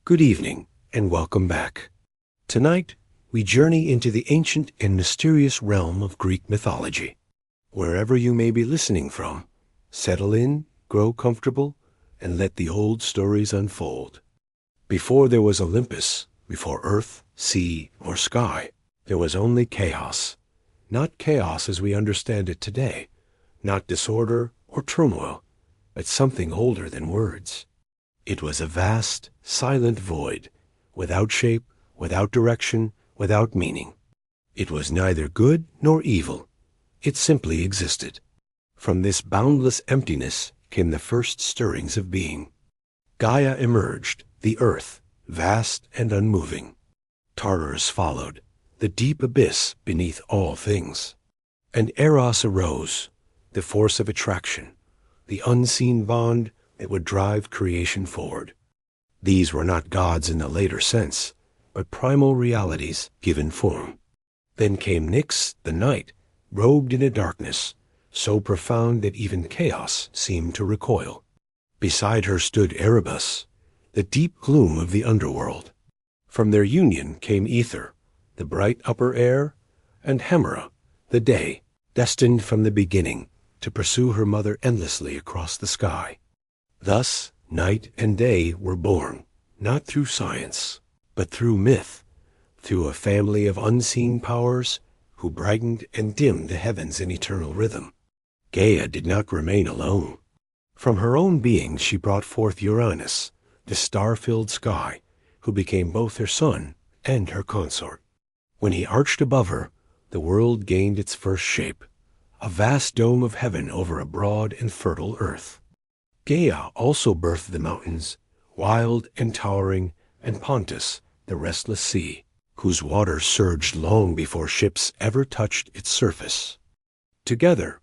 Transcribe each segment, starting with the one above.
Good evening, and welcome back. Tonight, we journey into the ancient and mysterious realm of Greek mythology. Wherever you may be listening from, settle in, grow comfortable, and let the old stories unfold. Before there was Olympus, before earth, sea, or sky, there was only chaos. Not chaos as we understand it today, not disorder or turmoil, but something older than words. It was a vast, silent void, without shape, without direction, without meaning. It was neither good nor evil. It simply existed. From this boundless emptiness came the first stirrings of being. Gaia emerged, the earth, vast and unmoving. Tartarus followed, the deep abyss beneath all things. And Eros arose, the force of attraction, the unseen bond that would drive creation forward. These were not gods in the later sense, but primal realities given form. Then came Nyx, the night, robed in a darkness, so profound that even chaos seemed to recoil. Beside her stood Erebus, the deep gloom of the underworld. From their union came Ether, the bright upper air, and Hemera, the day, destined from the beginning to pursue her mother endlessly across the sky. Thus, night and day were born, not through science, but through myth, through a family of unseen powers who brightened and dimmed the heavens in eternal rhythm. Gaia did not remain alone. From her own being she brought forth Uranus, the star-filled sky, who became both her son and her consort. When he arched above her, the world gained its first shape, a vast dome of heaven over a broad and fertile earth. Gaia also birthed the mountains, wild and towering, and Pontus, the restless sea, whose waters surged long before ships ever touched its surface. Together,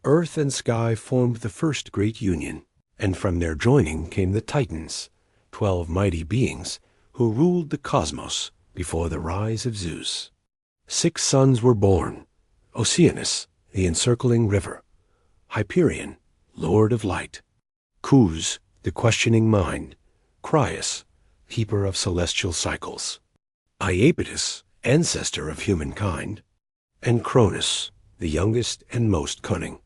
earth and sky formed the first great union, and from their joining came the Titans, 12 mighty beings who ruled the cosmos before the rise of Zeus. 6 sons were born: Oceanus, the encircling river; Hyperion, lord of light; Cous, the questioning mind; Crius, keeper of celestial cycles; Iapetus, ancestor of humankind; and Cronus, the youngest and most cunning.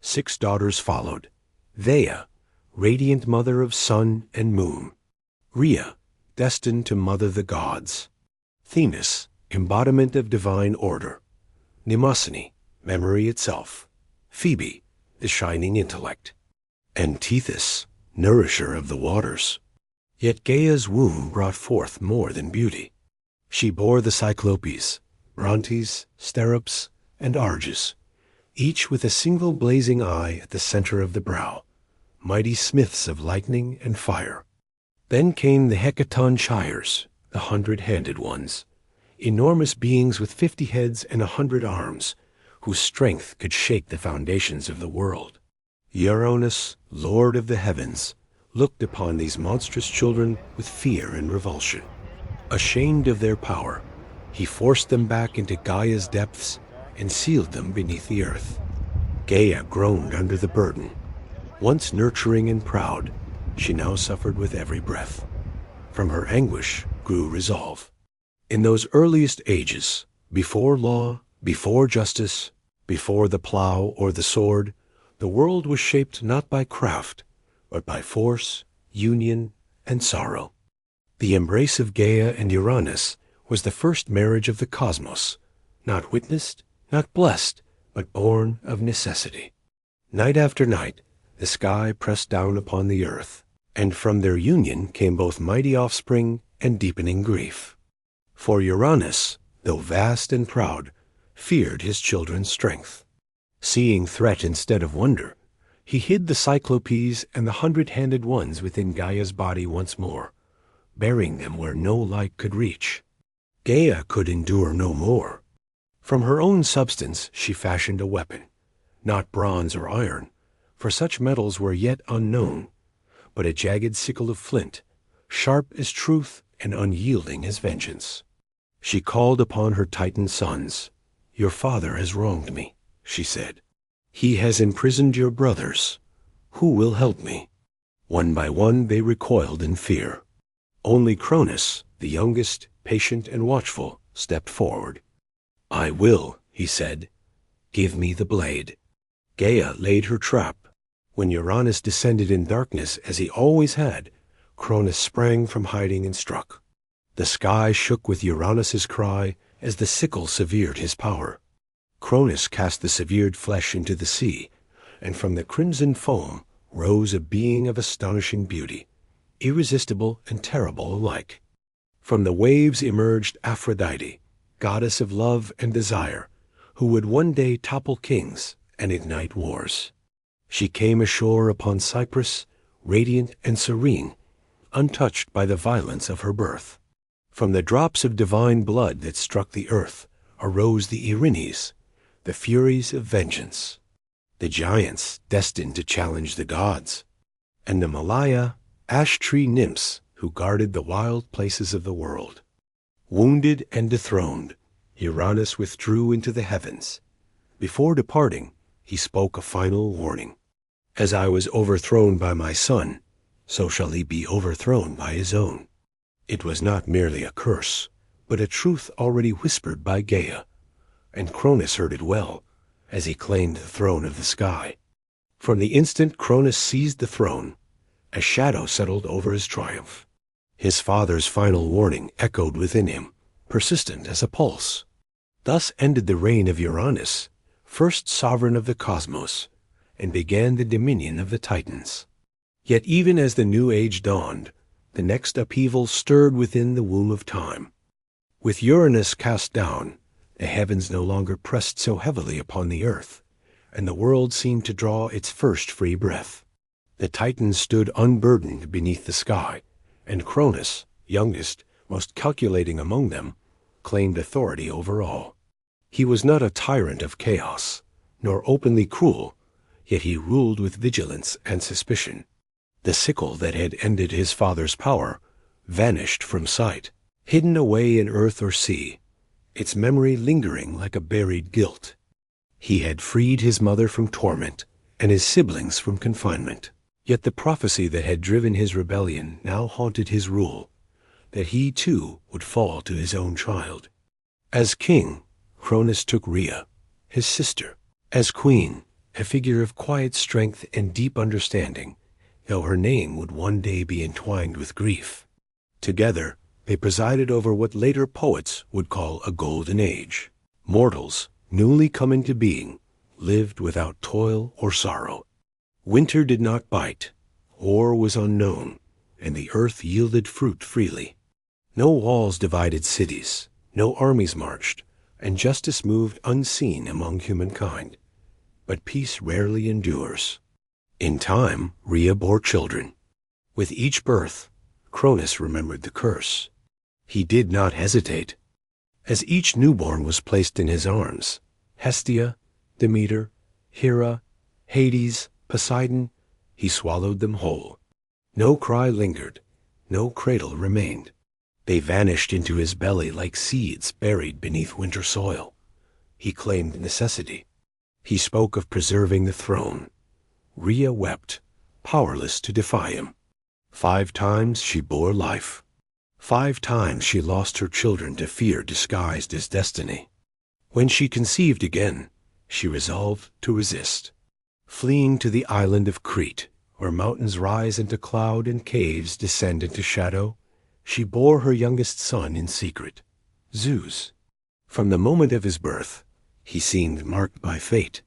6 daughters followed: Theia, radiant mother of sun and moon; Rhea, destined to mother the gods; Themis, embodiment of divine order; Mnemosyne, memory itself; Phoebe, the shining intellect; and Tethys, nourisher of the waters. Yet Gaia's womb brought forth more than beauty. She bore the Cyclopes, Brontes, Sterops, and Arges, each with a single blazing eye at the center of the brow, mighty smiths of lightning and fire. Then came the Hecatonchires, the 100-handed ones, enormous beings with 50 heads and 100 arms, whose strength could shake the foundations of the world. Uranus, lord of the heavens, looked upon these monstrous children with fear and revulsion. Ashamed of their power, he forced them back into Gaia's depths and sealed them beneath the earth. Gaia groaned under the burden. Once nurturing and proud, she now suffered with every breath. From her anguish grew resolve. In those earliest ages, before law, before justice, before the plow or the sword, the world was shaped not by craft, but by force, union, and sorrow. The embrace of Gaia and Uranus was the first marriage of the cosmos, not witnessed, not blessed, but born of necessity. Night after night, the sky pressed down upon the earth, and from their union came both mighty offspring and deepening grief. For Uranus, though vast and proud, feared his children's strength. Seeing threat instead of wonder, he hid the Cyclopes and the 100-handed ones within Gaia's body once more, burying them where no light could reach. Gaia could endure no more. From her own substance she fashioned a weapon, not bronze or iron, for such metals were yet unknown, but a jagged sickle of flint, sharp as truth and unyielding as vengeance. She called upon her Titan sons. "Your father has wronged me," she said. "He has imprisoned your brothers. Who will help me?" One by one they recoiled in fear. Only Cronus, the youngest, patient and watchful, stepped forward. "I will," he said. "Give me the blade." Gaia laid her trap. When Uranus descended in darkness, as he always had, Cronus sprang from hiding and struck. The sky shook with Uranus's cry as the sickle severed his power. Cronus cast the severed flesh into the sea, and from the crimson foam rose a being of astonishing beauty, irresistible and terrible alike. From the waves emerged Aphrodite, goddess of love and desire, who would one day topple kings and ignite wars. She came ashore upon Cyprus, radiant and serene, untouched by the violence of her birth. From the drops of divine blood that struck the earth arose the Erinyes, the furies of vengeance, the giants destined to challenge the gods, and the Malaya, ash-tree nymphs who guarded the wild places of the world. Wounded and dethroned, Uranus withdrew into the heavens. Before departing, he spoke a final warning. "As I was overthrown by my son, so shall he be overthrown by his own." It was not merely a curse, but a truth already whispered by Gaia, and Cronus heard it well, as he claimed the throne of the sky. From the instant Cronus seized the throne, a shadow settled over his triumph. His father's final warning echoed within him, persistent as a pulse. Thus ended the reign of Uranus, first sovereign of the cosmos, and began the dominion of the Titans. Yet even as the new age dawned, the next upheaval stirred within the womb of time. With Uranus cast down, the heavens no longer pressed so heavily upon the earth, and the world seemed to draw its first free breath. The Titans stood unburdened beneath the sky, and Cronus, youngest, most calculating among them, claimed authority over all. He was not a tyrant of chaos, nor openly cruel, yet he ruled with vigilance and suspicion. The sickle that had ended his father's power vanished from sight, hidden away in earth or sea, its memory lingering like a buried guilt. He had freed his mother from torment and his siblings from confinement. Yet the prophecy that had driven his rebellion now haunted his rule, that he too would fall to his own child. As king, Cronus took Rhea, his sister. As queen, a figure of quiet strength and deep understanding, though her name would one day be entwined with grief. Together, they presided over what later poets would call a golden age. Mortals, newly come into being, lived without toil or sorrow. Winter did not bite, war was unknown, and the earth yielded fruit freely. No walls divided cities, no armies marched, and justice moved unseen among humankind. But peace rarely endures. In time, Rhea bore children. With each birth, Cronus remembered the curse. He did not hesitate. As each newborn was placed in his arms, Hestia, Demeter, Hera, Hades, Poseidon, he swallowed them whole. No cry lingered, no cradle remained. They vanished into his belly like seeds buried beneath winter soil. He claimed necessity. He spoke of preserving the throne. Rhea wept, powerless to defy him. 5 times she bore life. 5 times she lost her children to fear disguised as destiny. When she conceived again, she resolved to resist. Fleeing to the island of Crete, where mountains rise into cloud and caves descend into shadow, she bore her youngest son in secret, Zeus. From the moment of his birth, he seemed marked by fate.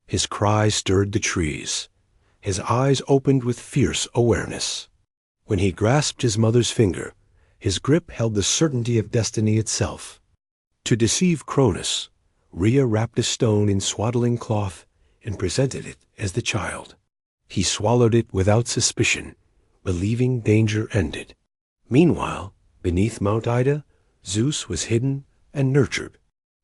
His cry stirred the trees. His eyes opened with fierce awareness. When he grasped his mother's finger, his grip held the certainty of destiny itself. To deceive Cronus, Rhea wrapped a stone in swaddling cloth and presented it as the child. He swallowed it without suspicion, believing danger ended. Meanwhile, beneath Mount Ida, Zeus was hidden and nurtured.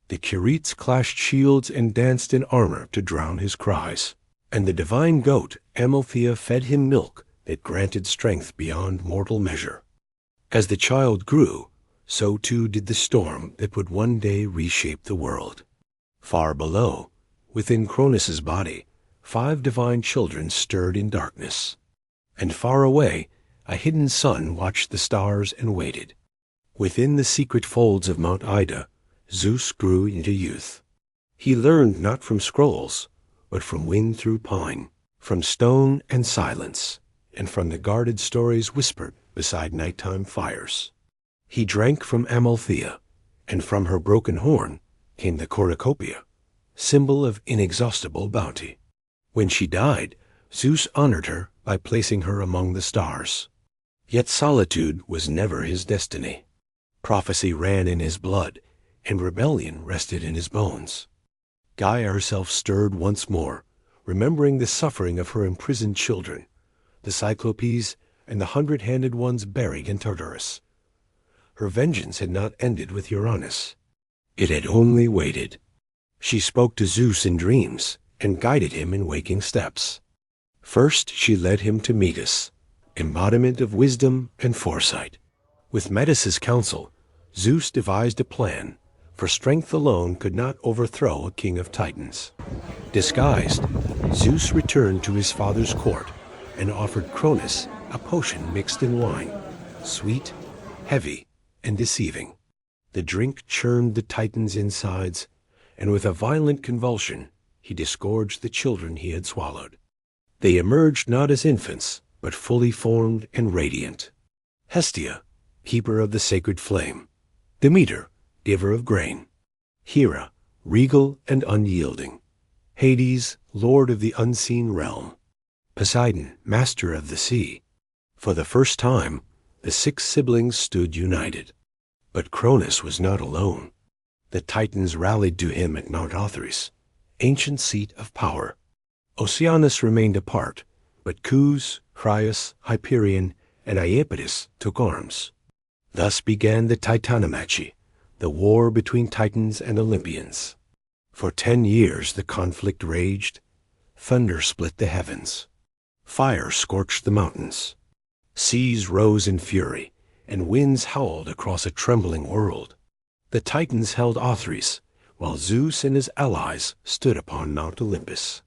The Curetes clashed shields and danced in armor to drown his cries, and the divine goat Amalthea fed him milk that granted strength beyond mortal measure. As the child grew, so too did the storm that would one day reshape the world. Far below, within Cronus's body, 5 divine children stirred in darkness. And far away, A hidden sun watched the stars and waited. Within the secret folds of Mount Ida, Zeus grew into youth. He learned not from scrolls, but from wind through pine, from stone and silence, and from the guarded stories whispered beside nighttime fires. He drank from Amalthea, and from her broken horn came the cornucopia, symbol of inexhaustible bounty. When she died, Zeus honored her by placing her among the stars. Yet solitude was never his destiny. Prophecy ran in his blood, and rebellion rested in his bones. Gaia herself stirred once more, remembering the suffering of her imprisoned children, the Cyclopes and the 100-handed ones buried in Tartarus. Her vengeance had not ended with Uranus. It had only waited. She spoke to Zeus in dreams and guided him in waking steps. First she led him to Metis, embodiment of wisdom and foresight. With Metis' counsel, Zeus devised a plan, for strength alone could not overthrow a king of Titans. Disguised, Zeus returned to his father's court and offered Cronus a potion mixed in wine, sweet, heavy, and deceiving. The drink churned the Titan's insides, and with a violent convulsion, he disgorged the children he had swallowed. They emerged not as infants, but fully formed and radiant. Hestia, keeper of the sacred flame. Demeter, giver of grain. Hera, regal and unyielding. Hades, lord of the unseen realm. Poseidon, master of the sea. For the first time, the 6 siblings stood united. But Cronus was not alone. The Titans rallied to him at Mount Othrys, ancient seat of power. Oceanus remained apart, but Cus, Crius, Hyperion, and Iapetus took arms. Thus began the Titanomachi, the war between Titans and Olympians. For 10 years the conflict raged. Thunder split the heavens. Fire scorched the mountains. Seas rose in fury, and winds howled across a trembling world. The Titans held Othrys, while Zeus and his allies stood upon Mount Olympus.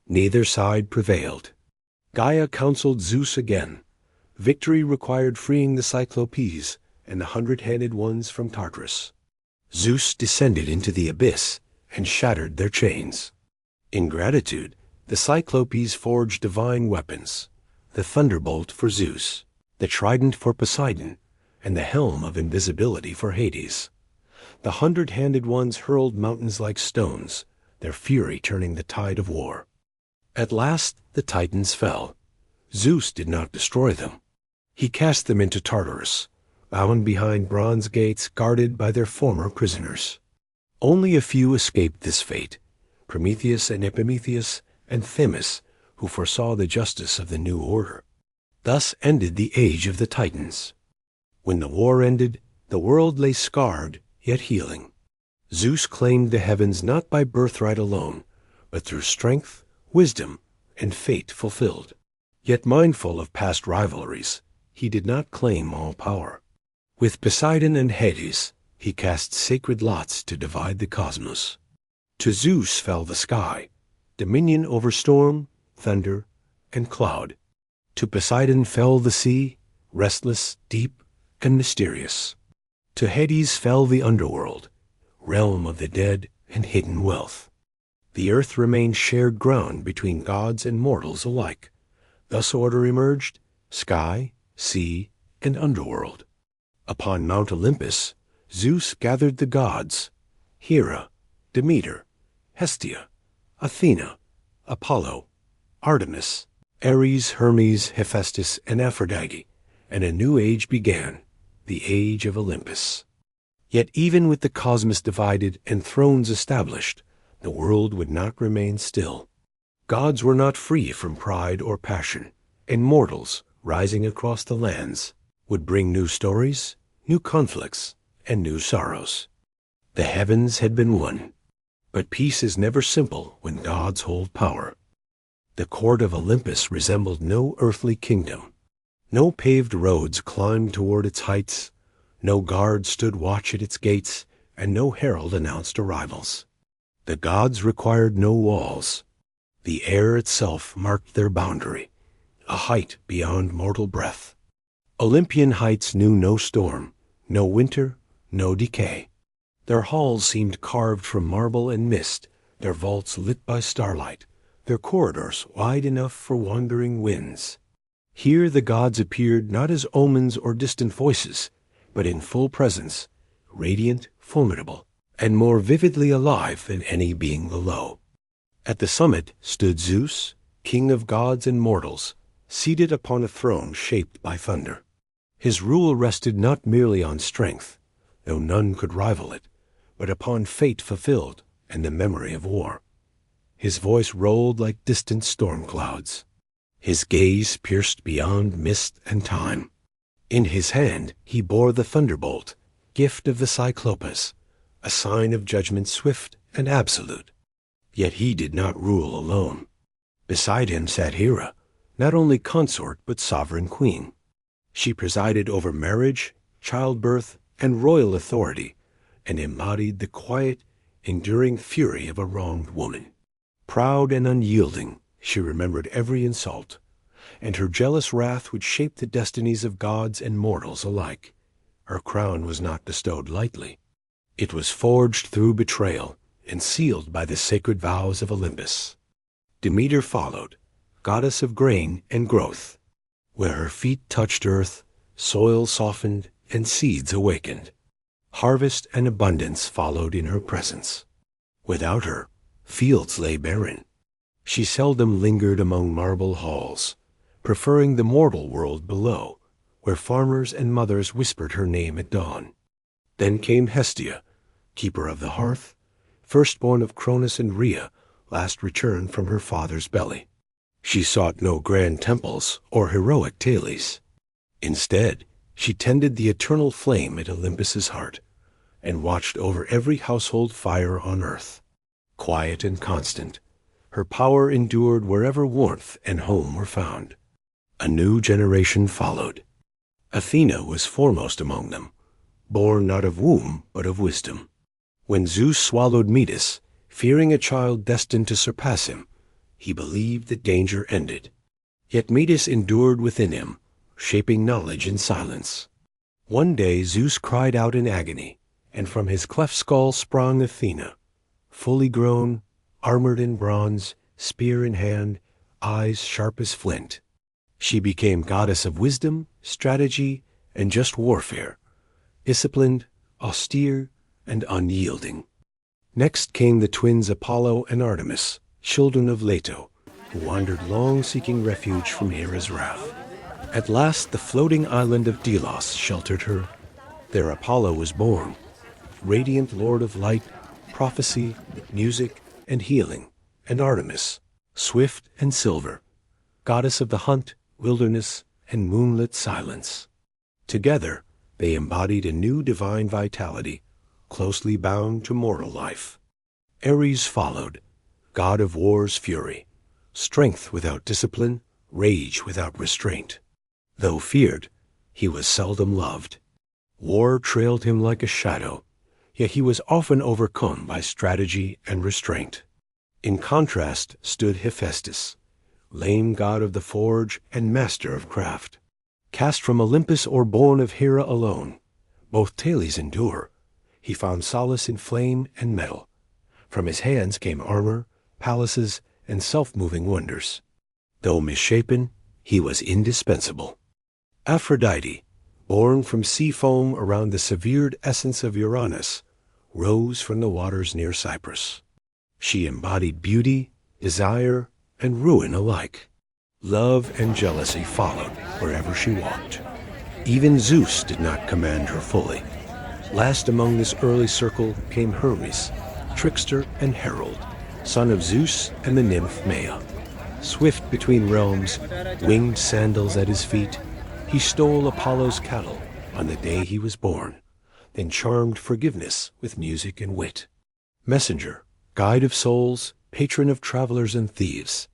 Neither side prevailed. Gaia counseled Zeus again. Victory required freeing the Cyclopes and the 100-handed ones from Tartarus. Zeus descended into the abyss and shattered their chains. In gratitude, the Cyclopes forged divine weapons, the thunderbolt for Zeus, the trident for Poseidon, and the helm of invisibility for Hades. The 100-handed ones hurled mountains like stones, their fury turning the tide of war. At last the Titans fell. Zeus did not destroy them. He cast them into Tartarus, bound behind bronze gates guarded by their former prisoners. Only a few escaped this fate, Prometheus and Epimetheus and Themis, who foresaw the justice of the new order. Thus ended the age of the Titans. When the war ended, the world lay scarred, yet healing. Zeus claimed the heavens not by birthright alone, but through strength, wisdom, and fate fulfilled. Yet mindful of past rivalries, he did not claim all power. With Poseidon and Hades, he cast sacred lots to divide the cosmos. To Zeus fell the sky, dominion over storm, thunder, and cloud. To Poseidon fell the sea, restless, deep, and mysterious. To Hades fell the underworld, realm of the dead and hidden wealth. The earth remained shared ground between gods and mortals alike. Thus order emerged, sky, sea, and underworld. Upon Mount Olympus, Zeus gathered the gods, Hera, Demeter, Hestia, Athena, Apollo, Artemis, Ares, Hermes, Hephaestus, and Aphrodite, and a new age began, the age of Olympus. Yet even with the cosmos divided and thrones established, the world would not remain still. Gods were not free from pride or passion, and mortals, rising across the lands, would bring new stories, new conflicts, and new sorrows. The heavens had been won, but peace is never simple when gods hold power. The court of Olympus resembled no earthly kingdom. No paved roads climbed toward its heights, no guard stood watch at its gates, and no herald announced arrivals. The gods required no walls. The air itself marked their boundary, a height beyond mortal breath. Olympian heights knew no storm, no winter, no decay. Their halls seemed carved from marble and mist, their vaults lit by starlight, their corridors wide enough for wandering winds. Here the gods appeared not as omens or distant voices, but in full presence, radiant, formidable, and more vividly alive than any being below. At the summit stood Zeus, king of gods and mortals, seated upon a throne shaped by thunder. His rule rested not merely on strength, though none could rival it, but upon fate fulfilled and the memory of war. His voice rolled like distant storm clouds. His gaze pierced beyond mist and time. In his hand he bore the thunderbolt, gift of the Cyclopes, a sign of judgment swift and absolute. Yet he did not rule alone. Beside him sat Hera, not only consort but sovereign queen. She presided over marriage, childbirth, and royal authority, and embodied the quiet, enduring fury of a wronged woman. Proud and unyielding, she remembered every insult, and her jealous wrath would shape the destinies of gods and mortals alike. Her crown was not bestowed lightly. It was forged through betrayal and sealed by the sacred vows of Olympus. Demeter followed, goddess of grain and growth. Where her feet touched earth, soil softened and seeds awakened. Harvest and abundance followed in her presence. Without her, fields lay barren. She seldom lingered among marble halls, preferring the mortal world below, where farmers and mothers whispered her name at dawn. Then came Hestia, keeper of the hearth, firstborn of Cronus and Rhea, last returned from her father's belly. She sought no grand temples or heroic Thales. Instead, she tended the eternal flame at Olympus's heart, and watched over every household fire on earth. Quiet and constant, her power endured wherever warmth and home were found. A new generation followed. Athena was foremost among them, born not of womb but of wisdom. When Zeus swallowed Metis, fearing a child destined to surpass him, he believed that danger ended. Yet Metis endured within him, shaping knowledge in silence. One day Zeus cried out in agony, and from his cleft skull sprang Athena, fully grown, armored in bronze, spear in hand, eyes sharp as flint. She became goddess of wisdom, strategy, and just warfare, disciplined, austere, and unyielding. Next came the twins Apollo and Artemis, children of Leto, who wandered long seeking refuge from Hera's wrath. At last the floating island of Delos sheltered her. There Apollo was born, radiant lord of light, prophecy, music, and healing, and Artemis, swift and silver, goddess of the hunt, wilderness, and moonlit silence. Together they embodied a new divine vitality, closely bound to mortal life. Ares followed, god of war's fury, strength without discipline, rage without restraint. Though feared, he was seldom loved. War trailed him like a shadow, yet he was often overcome by strategy and restraint. In contrast stood Hephaestus, lame god of the forge and master of craft. Cast from Olympus or born of Hera alone, both Thales endure, he found solace in flame and metal. From his hands came armor, palaces, and self-moving wonders. Though misshapen, he was indispensable. Aphrodite, born from sea foam around the severed essence of Uranus, rose from the waters near Cyprus. She embodied beauty, desire, and ruin alike. Love and jealousy followed wherever she walked. Even Zeus did not command her fully. Last among this early circle came Hermes, trickster and herald, son of Zeus and the nymph Maia. Swift between realms, winged sandals at his feet, he stole Apollo's cattle on the day he was born, then charmed forgiveness with music and wit. Messenger, guide of souls, patron of travelers and thieves.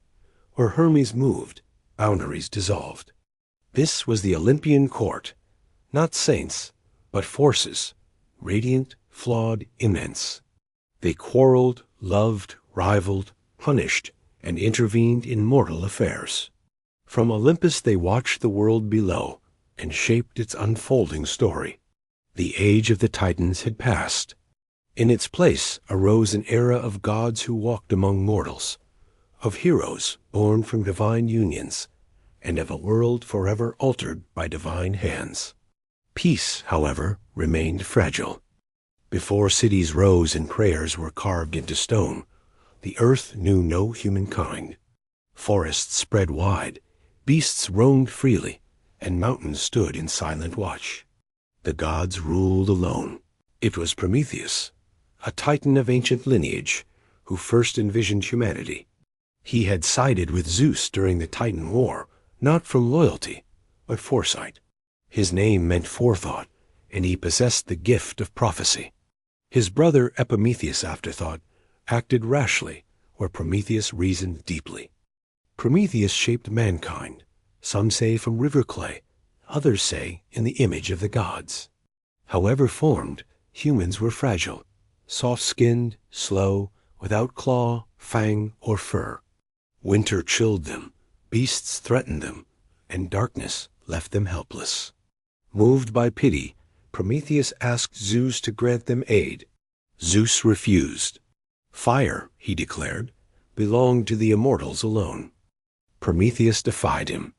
Where Hermes moved, boundaries dissolved. This was the Olympian court, not saints, but forces, radiant, flawed, immense. They quarreled, loved, rivaled, punished, and intervened in mortal affairs. From Olympus they watched the world below, and shaped its unfolding story. The age of the Titans had passed. In its place arose an era of gods who walked among mortals, of heroes born from divine unions, and of a world forever altered by divine hands. Peace, however, remained fragile. Before cities rose and prayers were carved into stone, the earth knew no humankind. Forests spread wide, beasts roamed freely, and mountains stood in silent watch. The gods ruled alone. It was Prometheus, a titan of ancient lineage, who first envisioned humanity. He had sided with Zeus during the Titan War, not from loyalty, but foresight. His name meant forethought, and he possessed the gift of prophecy. His brother Epimetheus, afterthought, acted rashly where Prometheus reasoned deeply. Prometheus shaped mankind, some say from river clay, others say in the image of the gods. However formed, humans were fragile, soft-skinned, slow, without claw, fang, or fur. Winter chilled them, beasts threatened them, and darkness left them helpless. Moved by pity, Prometheus asked Zeus to grant them aid. Zeus refused. Fire, he declared, belonged to the immortals alone. Prometheus defied him.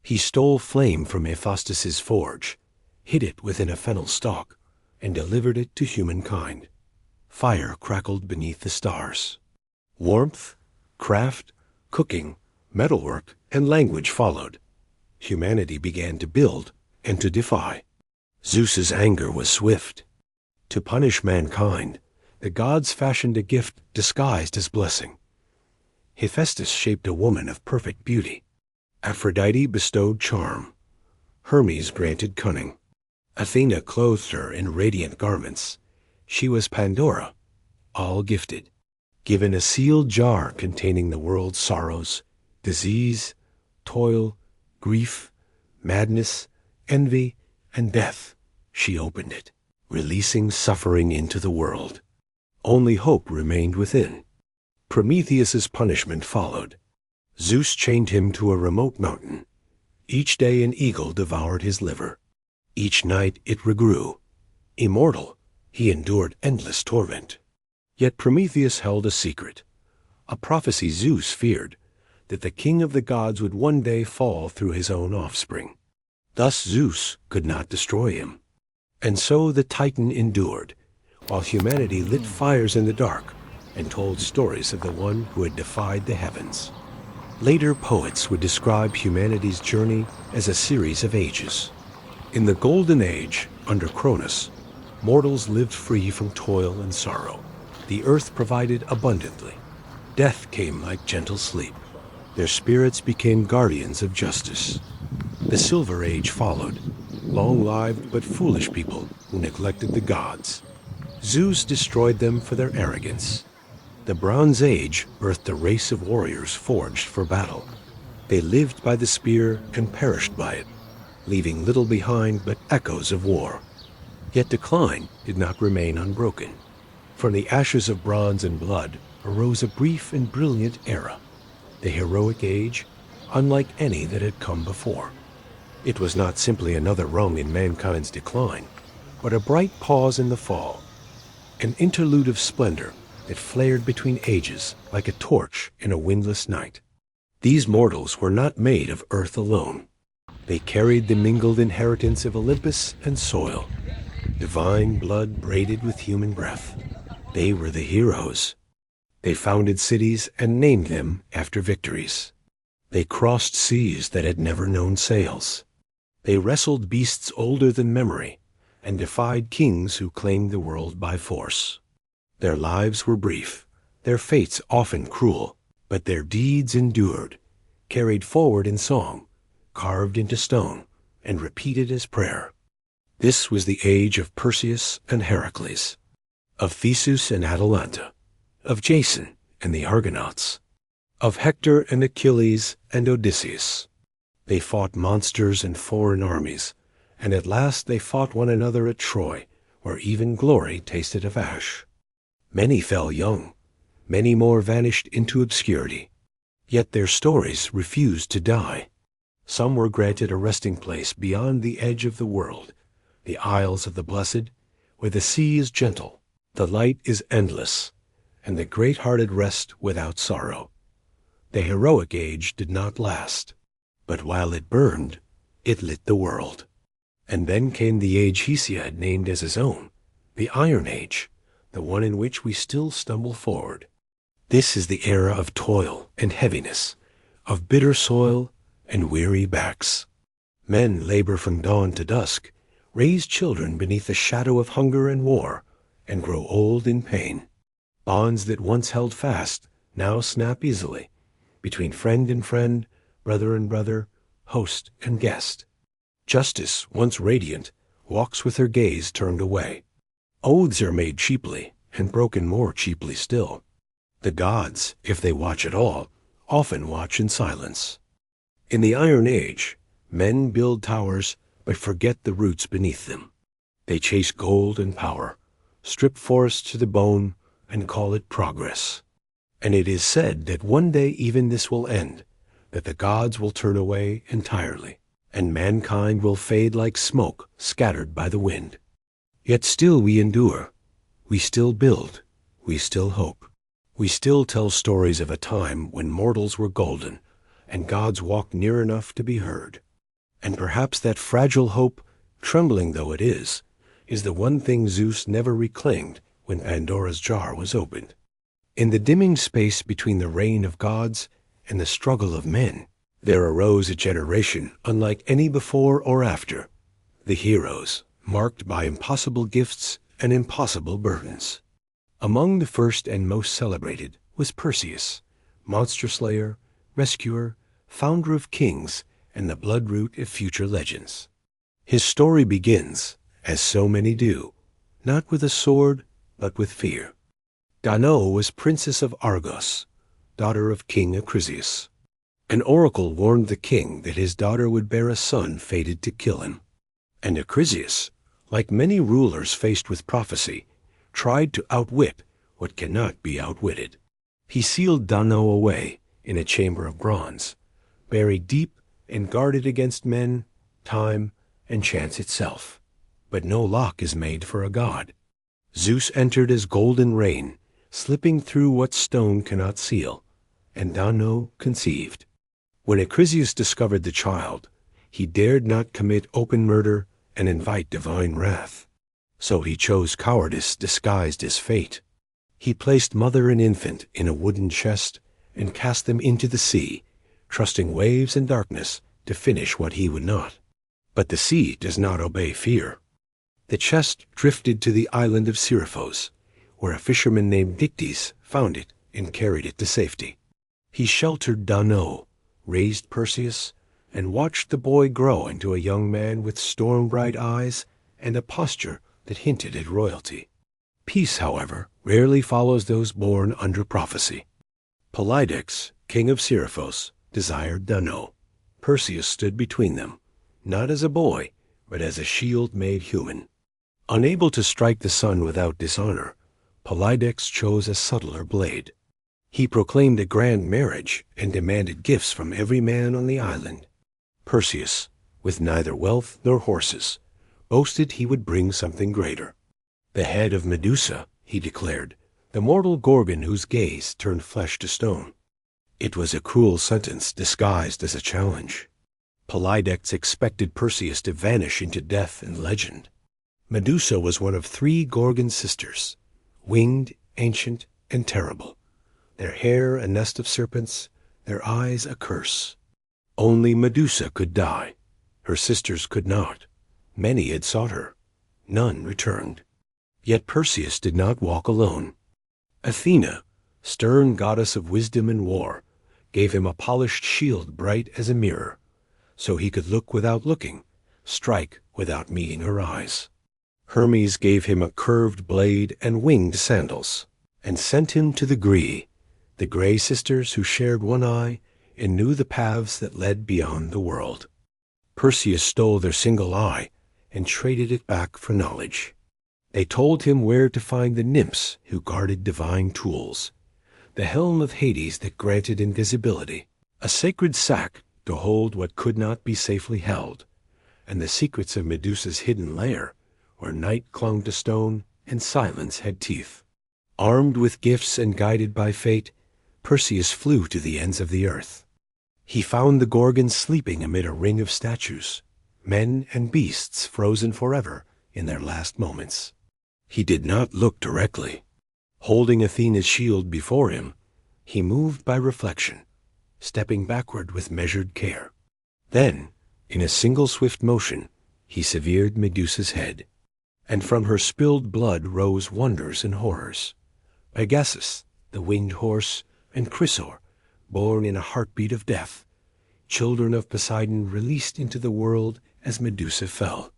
He stole flame from Hephaestus's forge, hid it within a fennel stalk, and delivered it to humankind. Fire crackled beneath the stars. Warmth, craft, cooking, metalwork, and language followed. Humanity began to build and to defy. Zeus's anger was swift. To punish mankind, the gods fashioned a gift disguised as blessing. Hephaestus shaped a woman of perfect beauty. Aphrodite bestowed charm. Hermes granted cunning. Athena clothed her in radiant garments. She was Pandora, all gifted, given a sealed jar containing the world's sorrows, disease, toil, grief, madness, envy, and death. She opened it, releasing suffering into the world. Only hope remained within. Prometheus's punishment followed. Zeus chained him to a remote mountain. Each day an eagle devoured his liver. Each night it regrew. Immortal, he endured endless torment. Yet Prometheus held a secret, a prophecy Zeus feared, that the king of the gods would one day fall through his own offspring. Thus Zeus could not destroy him. And so the Titan endured, while humanity lit fires in the dark and told stories of the one who had defied the heavens. Later poets would describe humanity's journey as a series of ages. In the Golden Age, under Cronus, mortals lived free from toil and sorrow. The earth provided abundantly. Death came like gentle sleep. Their spirits became guardians of justice. The Silver Age followed, long-lived but foolish people who neglected the gods. Zeus destroyed them for their arrogance. The Bronze Age birthed a race of warriors forged for battle. They lived by the spear and perished by it, leaving little behind but echoes of war. Yet decline did not remain unbroken. From the ashes of bronze and blood arose a brief and brilliant era, the heroic age, unlike any that had come before. It was not simply another rung in mankind's decline, but a bright pause in the fall, an interlude of splendor that flared between ages like a torch in a windless night. These mortals were not made of earth alone. They carried the mingled inheritance of Olympus and soil, divine blood braided with human breath. They were the heroes. They founded cities and named them after victories. They crossed seas that had never known sails. They wrestled beasts older than memory and defied kings who claimed the world by force. Their lives were brief, their fates often cruel, but their deeds endured, carried forward in song, carved into stone, and repeated as prayer. This was the age of Perseus and Heracles, of Theseus and Atalanta, of Jason and the Argonauts, of Hector and Achilles and Odysseus. They fought monsters and foreign armies, and at last they fought one another at Troy, where even glory tasted of ash. Many fell young, many more vanished into obscurity. Yet their stories refused to die. Some were granted a resting place beyond the edge of the world, the Isles of the Blessed, where the sea is gentle, the light is endless, and the great-hearted rest without sorrow. The heroic age did not last, but while it burned, it lit the world. And then came the age Hesiod named as his own, the Iron Age, the one in which we still stumble forward. This is the era of toil and heaviness, of bitter soil and weary backs. Men labor from dawn to dusk, raise children beneath the shadow of hunger and war, and grow old in pain. Bonds that once held fast now snap easily, between friend and friend, brother and brother, host and guest. Justice, once radiant, walks with her gaze turned away. Oaths are made cheaply, and broken more cheaply still. The gods, if they watch at all, often watch in silence. In the Iron Age, men build towers but forget the roots beneath them. They chase gold and power, strip forests to the bone, and call it progress. And it is said that one day even this will end, that the gods will turn away entirely, and mankind will fade like smoke scattered by the wind. Yet still we endure. We still build. We still hope. We still tell stories of a time when mortals were golden, and gods walked near enough to be heard. And perhaps that fragile hope, trembling though it is the one thing Zeus never reclaimed when Pandora's jar was opened. In the dimming space between the reign of gods and the struggle of men, there arose a generation unlike any before or after, the heroes, marked by impossible gifts and impossible burdens. Among the first and most celebrated was Perseus, monster slayer, rescuer, founder of kings, and the bloodroot of future legends. His story begins, as so many do, not with a sword, but with fear. Danae was princess of Argos, daughter of King Acrisius. An oracle warned the king that his daughter would bear a son fated to kill him. And Acrisius, like many rulers faced with prophecy, tried to outwit what cannot be outwitted. He sealed Danae away in a chamber of bronze, buried deep and guarded against men, time, and chance itself. But no lock is made for a god. Zeus entered as golden rain, slipping through what stone cannot seal, and Danae conceived. When Acrisius discovered the child, he dared not commit open murder and invite divine wrath. So he chose cowardice disguised as fate. He placed mother and infant in a wooden chest and cast them into the sea, trusting waves and darkness to finish what he would not. But the sea does not obey fear. The chest drifted to the island of Seriphos, where a fisherman named Dictys found it and carried it to safety. He sheltered Danae, raised Perseus, and watched the boy grow into a young man with storm-bright eyes and a posture that hinted at royalty. Peace, however, rarely follows those born under prophecy. Polydex, king of Seriphos, desired Danae. Perseus stood between them, not as a boy, but as a shield made human. Unable to strike the sun without dishonor, Polydex chose a subtler blade. He proclaimed a grand marriage and demanded gifts from every man on the island. Perseus, with neither wealth nor horses, boasted he would bring something greater. The head of Medusa, he declared, the mortal Gorgon whose gaze turned flesh to stone. It was a cruel sentence disguised as a challenge. Polydex expected Perseus to vanish into death and legend. Medusa was one of 3 Gorgon sisters, winged, ancient, and terrible. Their hair a nest of serpents, their eyes a curse. Only Medusa could die. Her sisters could not. Many had sought her. None returned. Yet Perseus did not walk alone. Athena, stern goddess of wisdom and war, gave him a polished shield bright as a mirror, so he could look without looking, strike without meeting her eyes. Hermes gave him a curved blade and winged sandals, and sent him to the the gray sisters who shared one eye and knew the paths that led beyond the world. Perseus stole their single eye and traded it back for knowledge. They told him where to find the nymphs who guarded divine tools, the helm of Hades that granted invisibility, a sacred sack to hold what could not be safely held, and the secrets of Medusa's hidden lair, where night clung to stone and silence had teeth. Armed with gifts and guided by fate, Perseus flew to the ends of the earth. He found the Gorgons sleeping amid a ring of statues, men and beasts frozen forever in their last moments. He did not look directly. Holding Athena's shield before him, he moved by reflection, stepping backward with measured care. Then, in a single swift motion, he severed Medusa's head, and from her spilled blood rose wonders and horrors. Pegasus, the winged horse, and Chrysor, born in a heartbeat of death, children of Poseidon released into the world as Medusa fell.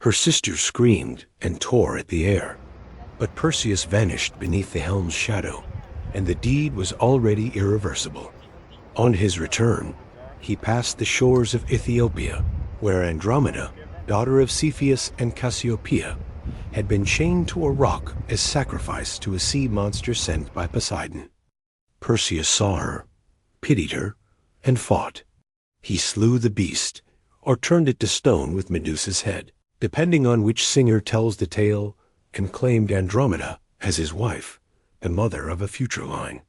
Her sisters screamed and tore at the air, but Perseus vanished beneath the helm's shadow, and the deed was already irreversible. On his return, he passed the shores of Ethiopia, where Andromeda, daughter of Cepheus and Cassiopeia, had been chained to a rock as sacrifice to a sea monster sent by Poseidon. Perseus saw her, pitied her, and fought. He slew the beast, or turned it to stone with Medusa's head, depending on which singer tells the tale, and claimed Andromeda as his wife, the mother of a future line.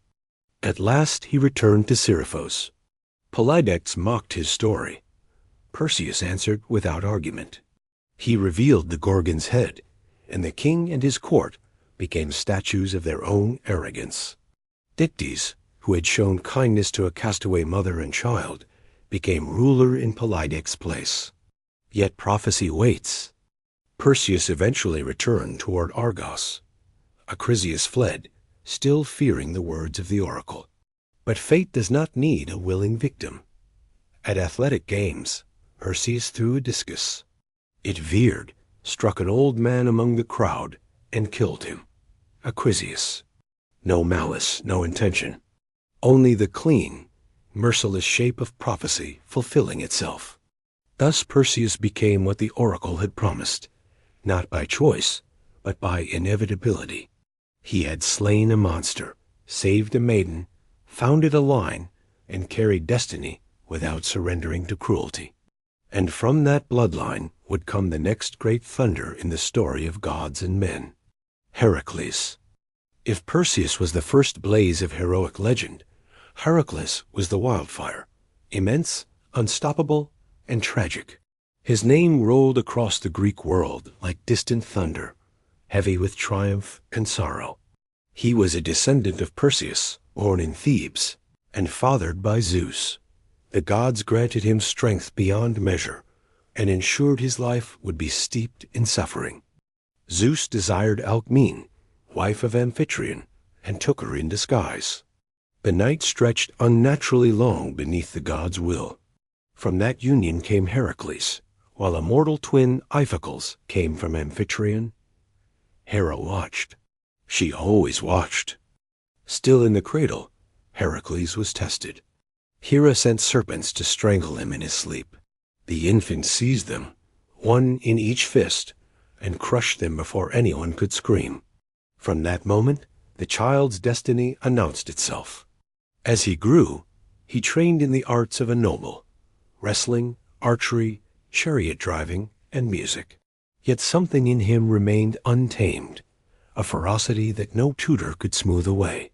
At last he returned to Seriphos. Polydex mocked his story. Perseus answered without argument. He revealed the Gorgon's head, and the king and his court became statues of their own arrogance. Dictys, who had shown kindness to a castaway mother and child, became ruler in Polydex's place. Yet prophecy waits. Perseus eventually returned toward Argos. Acrisius fled, still fearing the words of the oracle. But fate does not need a willing victim. At athletic games, Perseus threw a discus. It veered, struck an old man among the crowd, and killed him. Acrisius. No malice, no intention. Only the clean, merciless shape of prophecy fulfilling itself. Thus Perseus became what the oracle had promised, not by choice, but by inevitability. He had slain a monster, saved a maiden, founded a line, and carried destiny without surrendering to cruelty. And from that bloodline would come the next great thunder in the story of gods and men, Heracles. If Perseus was the first blaze of heroic legend, Heracles was the wildfire, immense, unstoppable, and tragic. His name rolled across the Greek world like distant thunder, heavy with triumph and sorrow. He was a descendant of Perseus, born in Thebes, and fathered by Zeus. The gods granted him strength beyond measure, and ensured his life would be steeped in suffering. Zeus desired Alcmene, wife of Amphitryon, and took her in disguise. The night stretched unnaturally long beneath the god's will. From that union came Heracles, while a mortal twin, Iphicles, came from Amphitryon. Hera watched. She always watched. Still in the cradle, Heracles was tested. Hera sent serpents to strangle him in his sleep. The infant seized them, one in each fist, and crushed them before anyone could scream. From that moment, the child's destiny announced itself. As he grew, he trained in the arts of a noble, wrestling, archery, chariot driving, and music. Yet something in him remained untamed, a ferocity that no tutor could smooth away.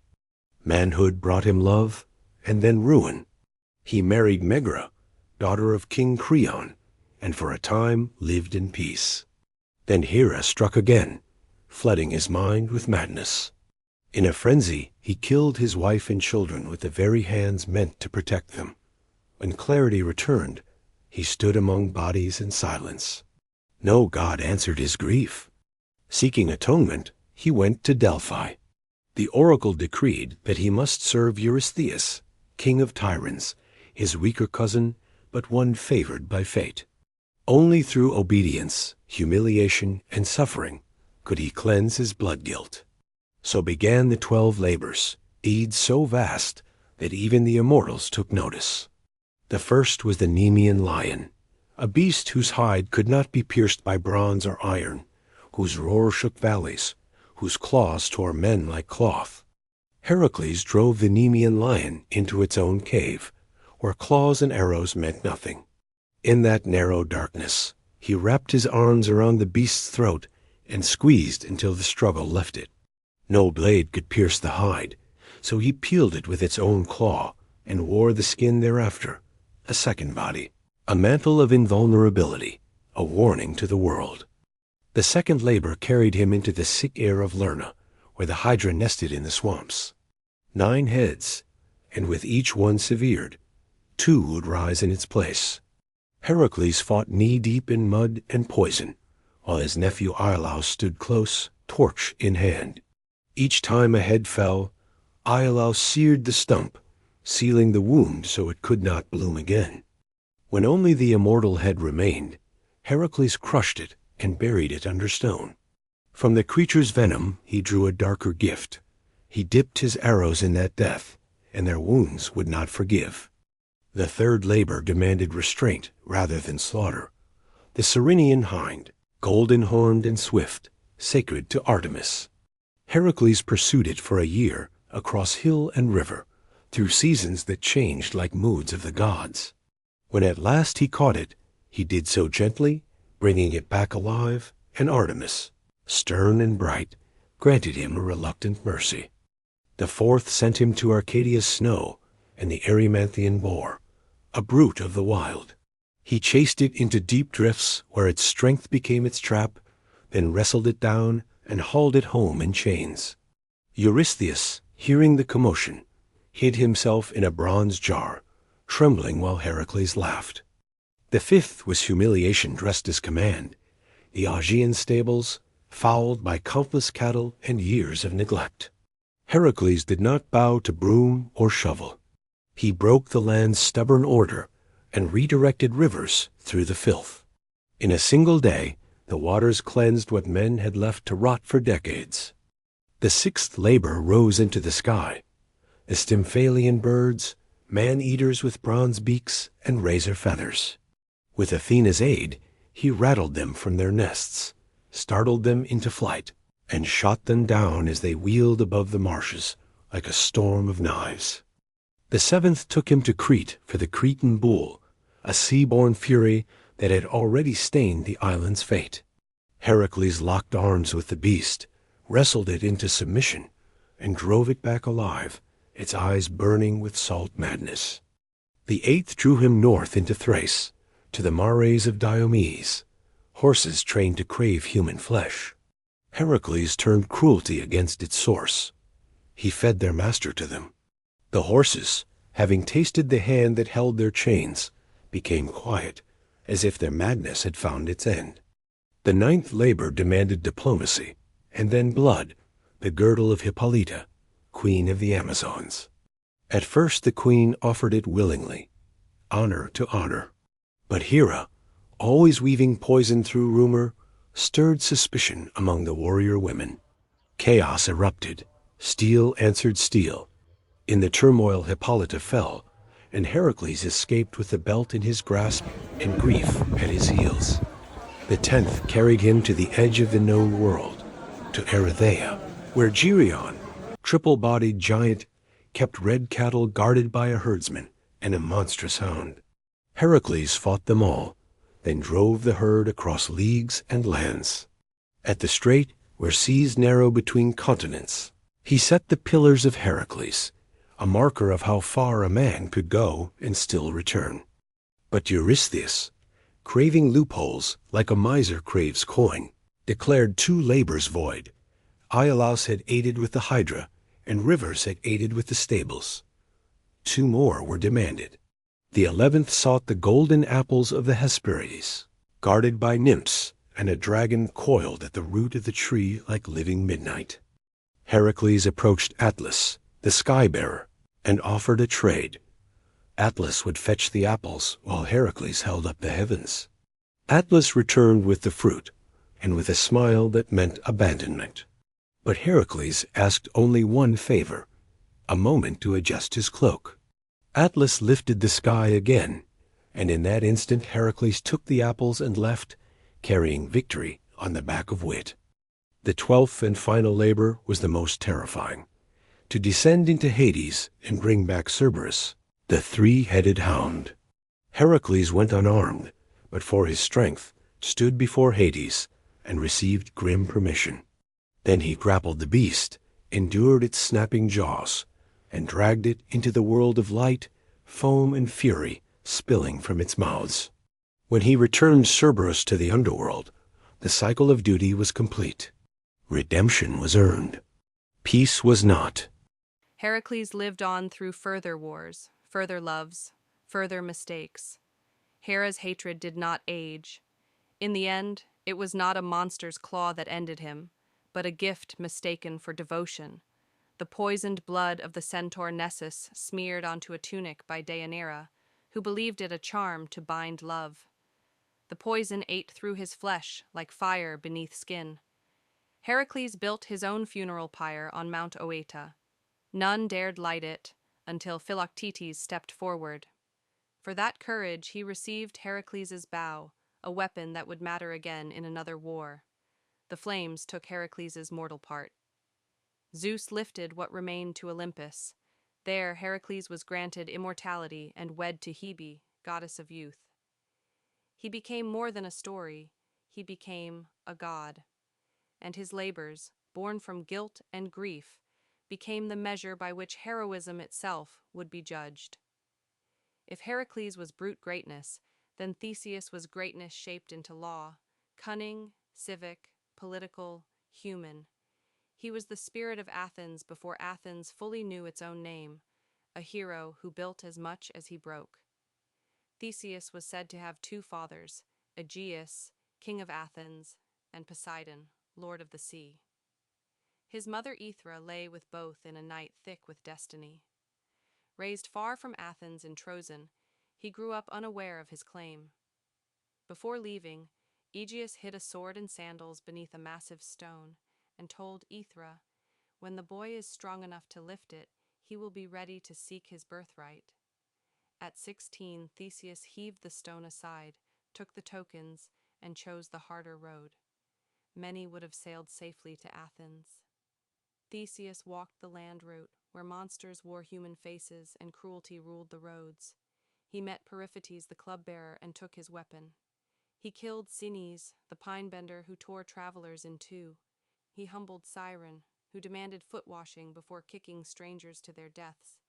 Manhood brought him love, and then ruin. He married Megra, daughter of King Creon, and for a time lived in peace. Then Hera struck again, flooding his mind with madness. In a frenzy, he killed his wife and children with the very hands meant to protect them. When clarity returned, he stood among bodies in silence. No god answered his grief. Seeking atonement, he went to Delphi. The oracle decreed that he must serve Eurystheus, king of Tyrants, his weaker cousin, but one favored by fate. Only through obedience, humiliation, and suffering could he cleanse his blood guilt. So began the 12 labors, deeds so vast that even the immortals took notice. The first was the Nemean lion, a beast whose hide could not be pierced by bronze or iron, whose roar shook valleys, whose claws tore men like cloth. Heracles drove the Nemean lion into its own cave, where claws and arrows meant nothing. In that narrow darkness, he wrapped his arms around the beast's throat and squeezed until the struggle left it. No blade could pierce the hide, so he peeled it with its own claw and wore the skin thereafter, a second body, a mantle of invulnerability, a warning to the world. The second labor carried him into the sick air of Lerna, where the Hydra nested in the swamps. 9 heads, and with each one severed, 2 would rise in its place. Heracles fought knee-deep in mud and poison, while his nephew Iolaus stood close, torch in hand. Each time a head fell, Iolaus seared the stump, sealing the wound so it could not bloom again. When only the immortal head remained, Heracles crushed it and buried it under stone. From the creature's venom he drew a darker gift. He dipped his arrows in that death, and their wounds would not forgive. The third labor demanded restraint rather than slaughter. The Cyrenian hind, golden-horned and swift, sacred to Artemis. Heracles pursued it for a year, across hill and river, through seasons that changed like moods of the gods. When at last he caught it, he did so gently, bringing it back alive, and Artemis, stern and bright, granted him a reluctant mercy. The fourth sent him to Arcadia's snow, and the Erymanthian boar, a brute of the wild. He chased it into deep drifts where its strength became its trap, then wrestled it down and hauled it home in chains. Eurystheus, hearing the commotion, hid himself in a bronze jar, trembling while Heracles laughed. The fifth was humiliation dressed as command, the Augean stables, fouled by countless cattle and years of neglect. Heracles did not bow to broom or shovel. He broke the land's stubborn order and redirected rivers through the filth. In a single day, the waters cleansed what men had left to rot for decades. The sixth labor rose into the sky. The Stymphalian birds, man-eaters with bronze beaks and razor feathers. With Athena's aid, he rattled them from their nests, startled them into flight, and shot them down as they wheeled above the marshes like a storm of knives. The seventh took him to Crete for the Cretan bull, a sea-born fury that had already stained the island's fate. Heracles locked arms with the beast, wrestled it into submission, and drove it back alive, its eyes burning with salt madness. The eighth drew him north into Thrace, to the mares of Diomedes, horses trained to crave human flesh. Heracles turned cruelty against its source. He fed their master to them. The horses, having tasted the hand that held their chains, became quiet, as if their madness had found its end. The ninth labor demanded diplomacy, and then blood, the girdle of Hippolyta, queen of the Amazons. At first the queen offered it willingly, honor to honor. But Hera, always weaving poison through rumor, stirred suspicion among the warrior women. Chaos erupted. Steel answered steel. In the turmoil Hippolyta fell, and Heracles escaped with the belt in his grasp and grief at his heels. The 10th carried him to the edge of the known world, to Erythea, where Geryon, triple-bodied giant, kept red cattle guarded by a herdsman and a monstrous hound. Heracles fought them all, then drove the herd across leagues and lands. At the strait, where seas narrow between continents, he set the pillars of Heracles, a marker of how far a man could go and still return. But Eurystheus, craving loopholes like a miser craves coin, declared 2 labors void. Iolaus had aided with the Hydra, and rivers had aided with the stables. 2 more were demanded. The 11th sought the golden apples of the Hesperides, guarded by nymphs and a dragon coiled at the root of the tree like living midnight. Heracles approached Atlas, the sky-bearer, and offered a trade. Atlas would fetch the apples while Heracles held up the heavens. Atlas returned with the fruit, and with a smile that meant abandonment. But Heracles asked only one favor, a moment to adjust his cloak. Atlas lifted the sky again, and in that instant Heracles took the apples and left, carrying victory on the back of wit. The 12th and final labor was the most terrifying, to descend into Hades and bring back Cerberus, The three-headed hound. Heracles went unarmed, but for his strength stood before Hades and received grim permission. Then he grappled the beast, endured its snapping jaws, and dragged it into the world of light, foam, and fury spilling from its mouths. When he returned Cerberus to the underworld, the cycle of duty was complete. Redemption was earned. Peace was not. Heracles lived on through further wars, further loves, further mistakes. Hera's hatred did not age. In the end, it was not a monster's claw that ended him, but a gift mistaken for devotion. The poisoned blood of the centaur Nessus smeared onto a tunic by Deianira, who believed it a charm to bind love. The poison ate through his flesh like fire beneath skin. Heracles built his own funeral pyre on Mount Oeta. None dared light it until Philoctetes stepped forward. For that courage he received Heracles' bow, a weapon that would matter again in another war. The flames took Heracles' mortal part. Zeus lifted what remained to Olympus. There Heracles was granted immortality and wed to Hebe, goddess of youth. He became more than a story, he became a god. And his labors, born from guilt and grief, became the measure by which heroism itself would be judged. If Heracles was brute greatness, then Theseus was greatness shaped into law, cunning, civic, political, human. He was the spirit of Athens before Athens fully knew its own name, a hero who built as much as he broke. Theseus was said to have two fathers, Aegeus, king of Athens, and Poseidon, lord of the sea. His mother Aethra lay with both in a night thick with destiny. Raised far from Athens in Troezen, he grew up unaware of his claim. Before leaving, Aegeus hid a sword and sandals beneath a massive stone and told Aethra, "When the boy is strong enough to lift it, he will be ready to seek his birthright." At 16, Theseus heaved the stone aside, took the tokens, and chose the harder road. Many would have sailed safely to Athens. Theseus walked the land route, where monsters wore human faces and cruelty ruled the roads. He met Periphetes the club-bearer and took his weapon. He killed Sinis, the pine-bender who tore travelers in two. He humbled Siren, who demanded foot-washing before kicking strangers to their deaths.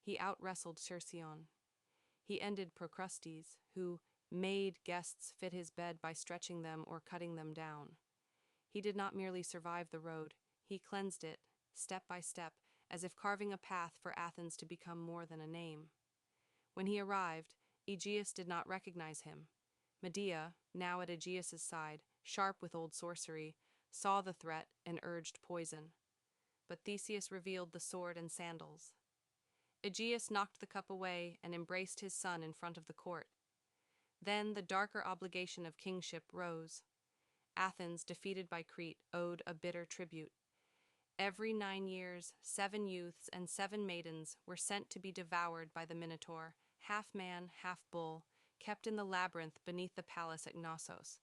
He out-wrestled Cercyon. He ended Procrustes, who made guests fit his bed by stretching them or cutting them down. He did not merely survive the road, he cleansed it, step by step, as if carving a path for Athens to become more than a name. When he arrived, Aegeus did not recognize him. Medea, now at Aegeus's side, sharp with old sorcery, saw the threat and urged poison. But Theseus revealed the sword and sandals. Aegeus knocked the cup away and embraced his son in front of the court. Then the darker obligation of kingship rose. Athens, defeated by Crete, owed a bitter tribute. Every 9 years, 7 youths and 7 maidens were sent to be devoured by the Minotaur, half man, half bull, kept in the labyrinth beneath the palace at Knossos.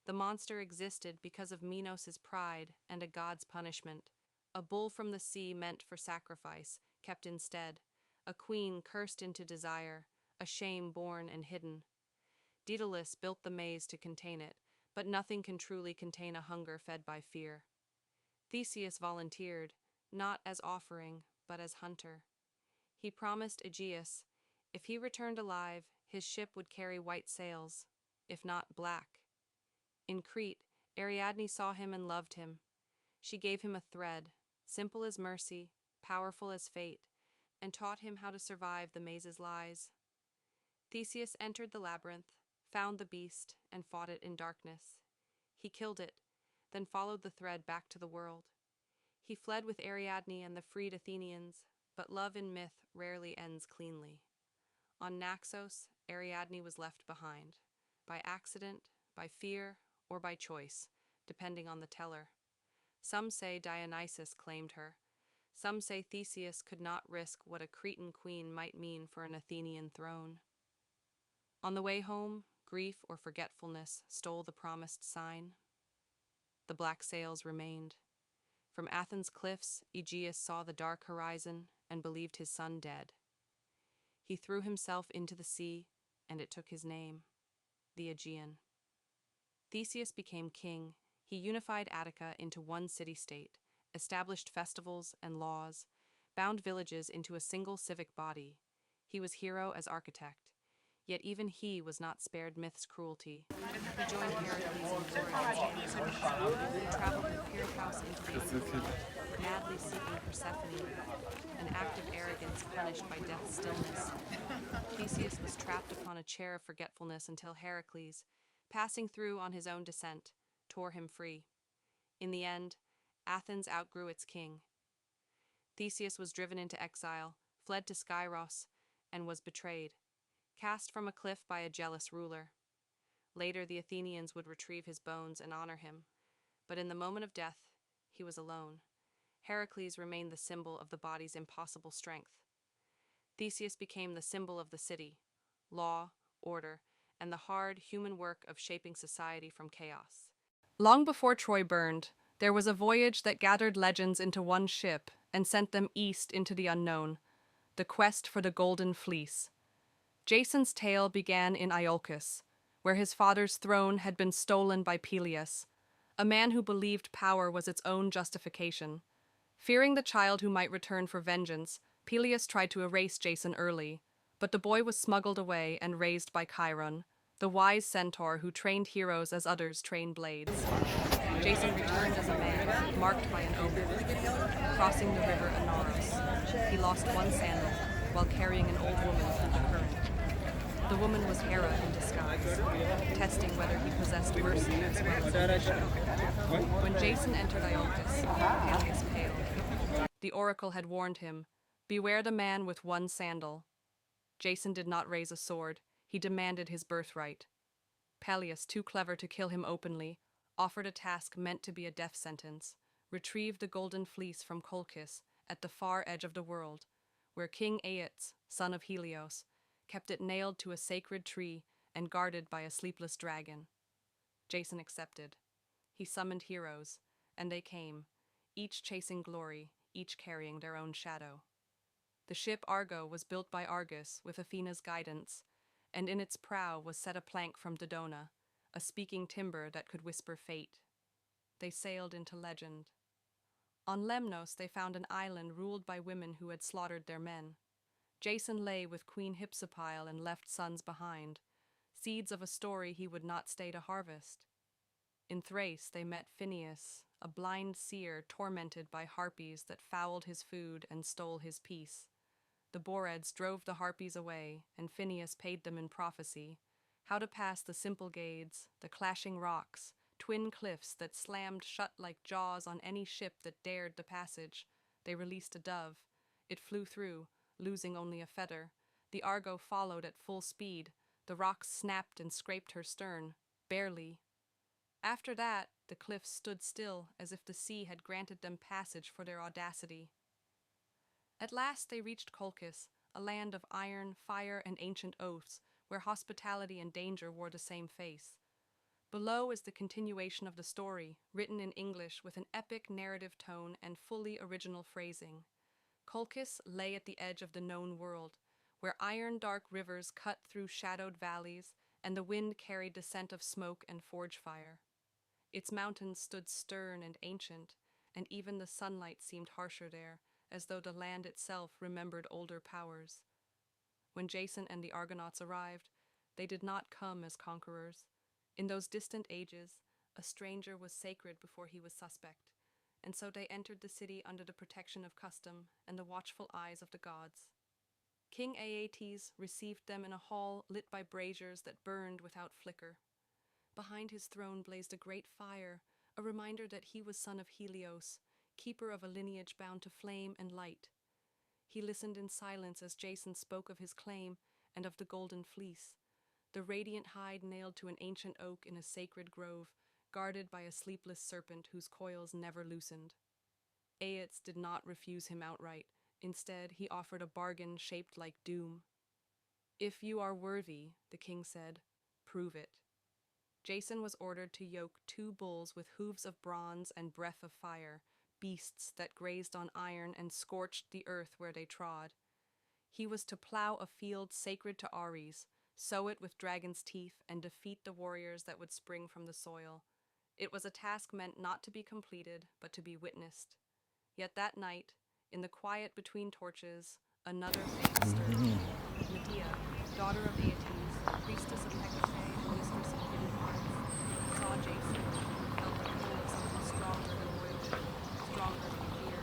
The monster existed because of Minos' pride and a god's punishment. A bull from the sea meant for sacrifice, kept instead. A queen cursed into desire, a shame born and hidden. Daedalus built the maze to contain it, but nothing can truly contain a hunger fed by fear. Theseus volunteered, not as offering, but as hunter. He promised Aegeus, if he returned alive, his ship would carry white sails, if not black. In Crete, Ariadne saw him and loved him. She gave him a thread, simple as mercy, powerful as fate, and taught him how to survive the maze's lies. Theseus entered the labyrinth, found the beast, and fought it in darkness. He killed it, then followed the thread back to the world. He fled with Ariadne and the freed Athenians, but love in myth rarely ends cleanly. On Naxos, Ariadne was left behind, by accident, by fear, or by choice, depending on the teller. Some say Dionysus claimed her. Some say Theseus could not risk what a Cretan queen might mean for an Athenian throne. On the way home, grief or forgetfulness stole the promised sign. The black sails remained. From Athens' cliffs, Aegeus saw the dark horizon and believed his son dead. He threw himself into the sea, and it took his name, the Aegean. Theseus became king. He unified Attica into one city-state, established festivals and laws, bound villages into a single civic body. He was hero as architect. Yet even he was not spared myth's cruelty. He joined Heracles in war, traveled with Pyrrhus into the underworld, madly seeking Persephone, an act of arrogance punished by death's stillness. Theseus was trapped upon a chair of forgetfulness until Heracles, passing through on his own descent, tore him free. In the end, Athens outgrew its king. Theseus was driven into exile, fled to Skyros, and was betrayed, cast from a cliff by a jealous ruler. Later, the Athenians would retrieve his bones and honor him, but in the moment of death, he was alone. Heracles remained the symbol of the body's impossible strength. Theseus became the symbol of the city, law, order, and the hard human work of shaping society from chaos. Long before Troy burned, there was a voyage that gathered legends into one ship and sent them east into the unknown, the quest for the Golden Fleece. Jason's tale began in Iolcus, where his father's throne had been stolen by Peleus, a man who believed power was its own justification. Fearing the child who might return for vengeance, Peleus tried to erase Jason early, but the boy was smuggled away and raised by Chiron, the wise centaur who trained heroes as others train blades. Jason returned as a man, marked by an omen. Crossing the river Anaros, he lost one sandal while carrying an old woman through the current. The woman was Hera in disguise, testing whether he possessed mercy as well as ambition. When Jason entered Iolcus, Peleus paled. The oracle had warned him, "Beware the man with one sandal." Jason did not raise a sword. He demanded his birthright. Peleus, too clever to kill him openly, offered a task meant to be a death sentence: retrieve the golden fleece from Colchis at the far edge of the world, where King Aeates, son of Helios, kept it nailed to a sacred tree and guarded by a sleepless dragon. Jason accepted. He summoned heroes, and they came, each chasing glory, each carrying their own shadow. The ship Argo was built by Argus with Athena's guidance, and in its prow was set a plank from Dodona, a speaking timber that could whisper fate. They sailed into legend. On Lemnos they found an island ruled by women who had slaughtered their men. Jason lay with Queen Hypsipyle and left sons behind, seeds of a story he would not stay to harvest. In Thrace they met Phineus, a blind seer tormented by harpies that fouled his food and stole his peace. The Boreads drove the harpies away, and Phineus paid them in prophecy how to pass the simple gades, the clashing rocks, twin cliffs that slammed shut like jaws on any ship that dared the passage. They released a dove. It flew through, losing only a feather. The Argo followed at full speed. The rocks snapped and scraped her stern, barely. After that, the cliffs stood still, as if the sea had granted them passage for their audacity. At last they reached Colchis, a land of iron, fire, and ancient oaths, where hospitality and danger wore the same face. Below is the continuation of the story, written in English with an epic narrative tone and fully original phrasing. Colchis lay at the edge of the known world, where iron-dark rivers cut through shadowed valleys, and the wind carried the scent of smoke and forge fire. Its mountains stood stern and ancient, and even the sunlight seemed harsher there, as though the land itself remembered older powers. When Jason and the Argonauts arrived, they did not come as conquerors. In those distant ages, a stranger was sacred before he was suspect, and so they entered the city under the protection of custom and the watchful eyes of the gods. King Aeates received them in a hall lit by braziers that burned without flicker. Behind his throne blazed a great fire, a reminder that he was son of Helios, keeper of a lineage bound to flame and light. He listened in silence as Jason spoke of his claim and of the golden fleece, the radiant hide nailed to an ancient oak in a sacred grove, guarded by a sleepless serpent whose coils never loosened. Aeates did not refuse him outright. Instead, he offered a bargain shaped like doom. "If you are worthy," the king said, "prove it." Jason was ordered to yoke 2 bulls with hooves of bronze and breath of fire, beasts that grazed on iron and scorched the earth where they trod. He was to plow a field sacred to Ares, sow it with dragon's teeth, and defeat the warriors that would spring from the soil. It was a task meant not to be completed, but to be witnessed. Yet that night, in the quiet between torches, another fate stirred. Medea, daughter of Aeetes, priestess of Hecate and mistress of hidden arts, saw Jason and felt a pull of something stronger than loyalty, stronger than fear.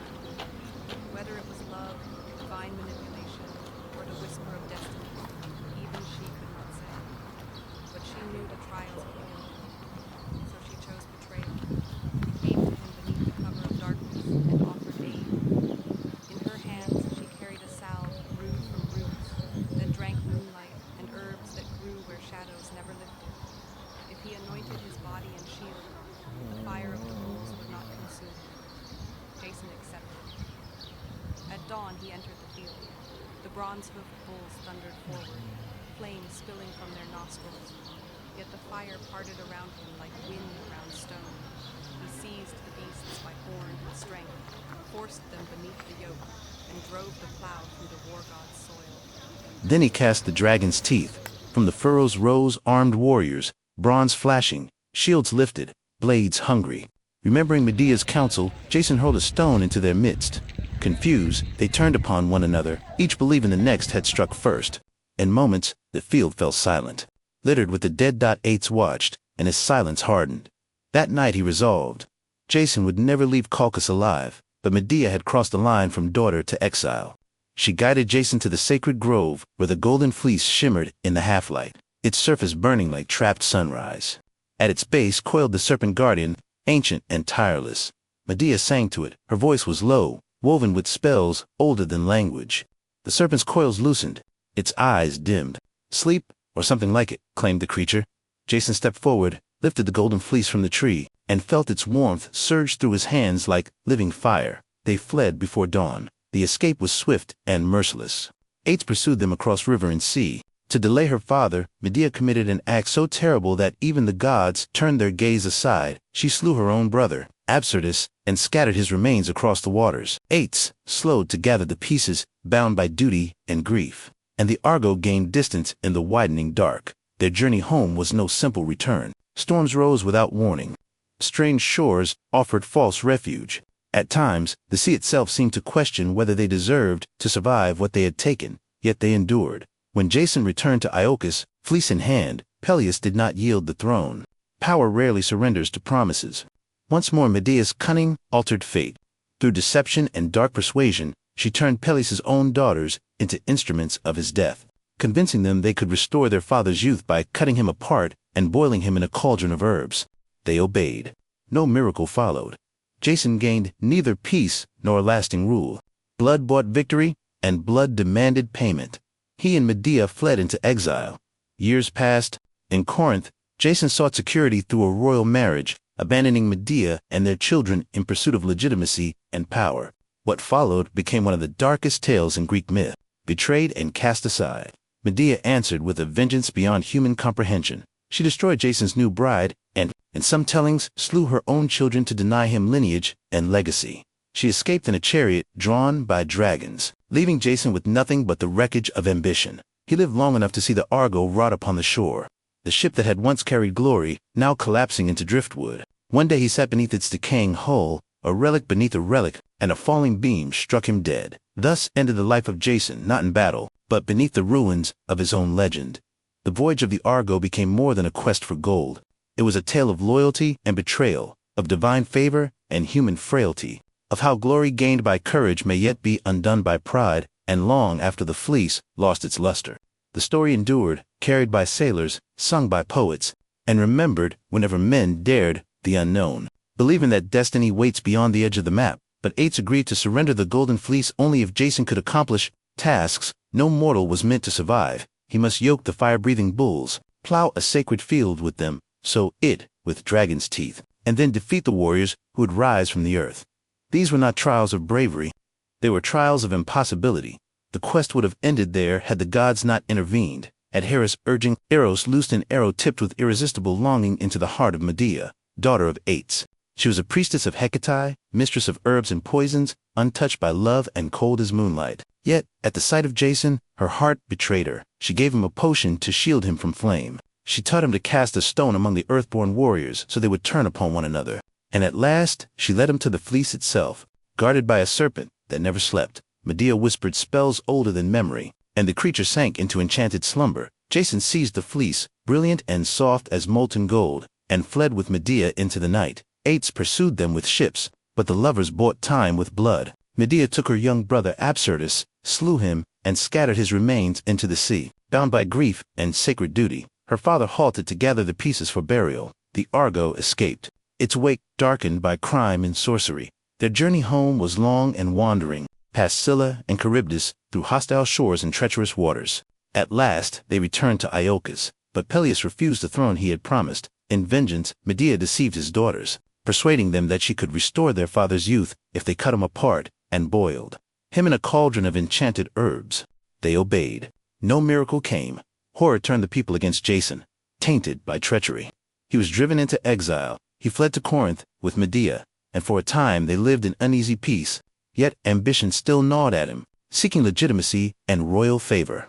Whether it was love, divine manipulation, or the whisper of destiny, even she could not say. But she knew the trials of loyalty, so she chose betrayal, came to him beneath the cover of darkness, and offered aid. In her hands she carried a salve brewed from roots that drank moonlight and herbs that grew where shadows never lifted. If he anointed his body and shield, the fire of the bulls would not consume him. Jason accepted. At dawn he entered the field. The bronze-hoofed bulls thundered forward, flames spilling from their nostrils. Yet the fire parted around him like wind around stone. He seized the beasts by horn and strength, forced them beneath the yoke, and drove the plow through the war god's soil. Then he cast the dragon's teeth. From the furrows rose armed warriors, bronze flashing, shields lifted, blades hungry. Remembering Medea's counsel, Jason hurled a stone into their midst. Confused, they turned upon one another, each believing the next had struck first. In moments, the field fell silent. Littered with the dead. Ates watched, and his silence hardened. That night he resolved. Jason would never leave Colchis alive, but Medea had crossed the line from daughter to exile. She guided Jason to the sacred grove where the golden fleece shimmered in the half-light, its surface burning like trapped sunrise. At its base coiled the serpent guardian, ancient and tireless. Medea sang to it. Her voice was low, woven with spells older than language. The serpent's coils loosened, its eyes dimmed. Sleep, or something like it, claimed the creature. Jason stepped forward, lifted the golden fleece from the tree, and felt its warmth surge through his hands like living fire. They fled before dawn. The escape was swift and merciless. Ates pursued them across river and sea. To delay her father, Medea committed an act so terrible that even the gods turned their gaze aside. She slew her own brother, Absyrtus, and scattered his remains across the waters. Ates slowed to gather the pieces, bound by duty and grief. And the Argo gained distance in the widening dark. Their journey home was no simple return. Storms rose without warning. Strange shores offered false refuge. At times, the sea itself seemed to question whether they deserved to survive what they had taken, yet they endured. When Jason returned to Iolcus, fleece in hand, Peleus did not yield the throne. Power rarely surrenders to promises. Once more Medea's cunning altered fate. Through deception and dark persuasion, she turned Peleus' own daughters into instruments of his death, convincing them they could restore their father's youth by cutting him apart and boiling him in a cauldron of herbs. They obeyed. No miracle followed. Jason gained neither peace nor lasting rule. Blood bought victory, and blood demanded payment. He and Medea fled into exile. Years passed. In Corinth, Jason sought security through a royal marriage, abandoning Medea and their children in pursuit of legitimacy and power. What followed became one of the darkest tales in Greek myth. Betrayed and cast aside, Medea answered with a vengeance beyond human comprehension. She destroyed Jason's new bride and, in some tellings, slew her own children to deny him lineage and legacy. She escaped in a chariot drawn by dragons, leaving Jason with nothing but the wreckage of ambition. He lived long enough to see the Argo rot upon the shore, the ship that had once carried glory, now collapsing into driftwood. One day he sat beneath its decaying hull, a relic beneath a relic, and a falling beam struck him dead. Thus ended the life of Jason, not in battle, but beneath the ruins of his own legend. The voyage of the Argo became more than a quest for gold. It was a tale of loyalty and betrayal, of divine favor and human frailty, of how glory gained by courage may yet be undone by pride, and long after the fleece lost its luster. The story endured, carried by sailors, sung by poets, and remembered whenever men dared the unknown, believing that destiny waits beyond the edge of the map. But Ates agreed to surrender the golden fleece only if Jason could accomplish tasks no mortal was meant to survive. He must yoke the fire-breathing bulls, plow a sacred field with them, sow it with dragon's teeth, and then defeat the warriors who would rise from the earth. These were not trials of bravery. They were trials of impossibility. The quest would have ended there had the gods not intervened. At Hera's urging, Eros loosed an arrow tipped with irresistible longing into the heart of Medea, daughter of Ates. She was a priestess of Hecate, mistress of herbs and poisons, untouched by love and cold as moonlight. Yet, at the sight of Jason, her heart betrayed her. She gave him a potion to shield him from flame. She taught him to cast a stone among the earthborn warriors so they would turn upon one another. And at last, she led him to the fleece itself, guarded by a serpent that never slept. Medea whispered spells older than memory, and the creature sank into enchanted slumber. Jason seized the fleece, brilliant and soft as molten gold, and fled with Medea into the night. Ates pursued them with ships, but the lovers bought time with blood. Medea took her young brother Absyrtus, slew him, and scattered his remains into the sea. Bound by grief and sacred duty, her father halted to gather the pieces for burial. The Argo escaped, its wake darkened by crime and sorcery. Their journey home was long and wandering, past Scylla and Charybdis, through hostile shores and treacherous waters. At last, they returned to Iolcus, but Peleus refused the throne he had promised. In vengeance, Medea deceived his daughters, persuading them that she could restore their father's youth if they cut him apart and boiled him in a cauldron of enchanted herbs. They obeyed. No miracle came. Horror turned the people against Jason, tainted by treachery. He was driven into exile. He fled to Corinth with Medea, and for a time they lived in uneasy peace. Yet ambition still gnawed at him, seeking legitimacy and royal favor.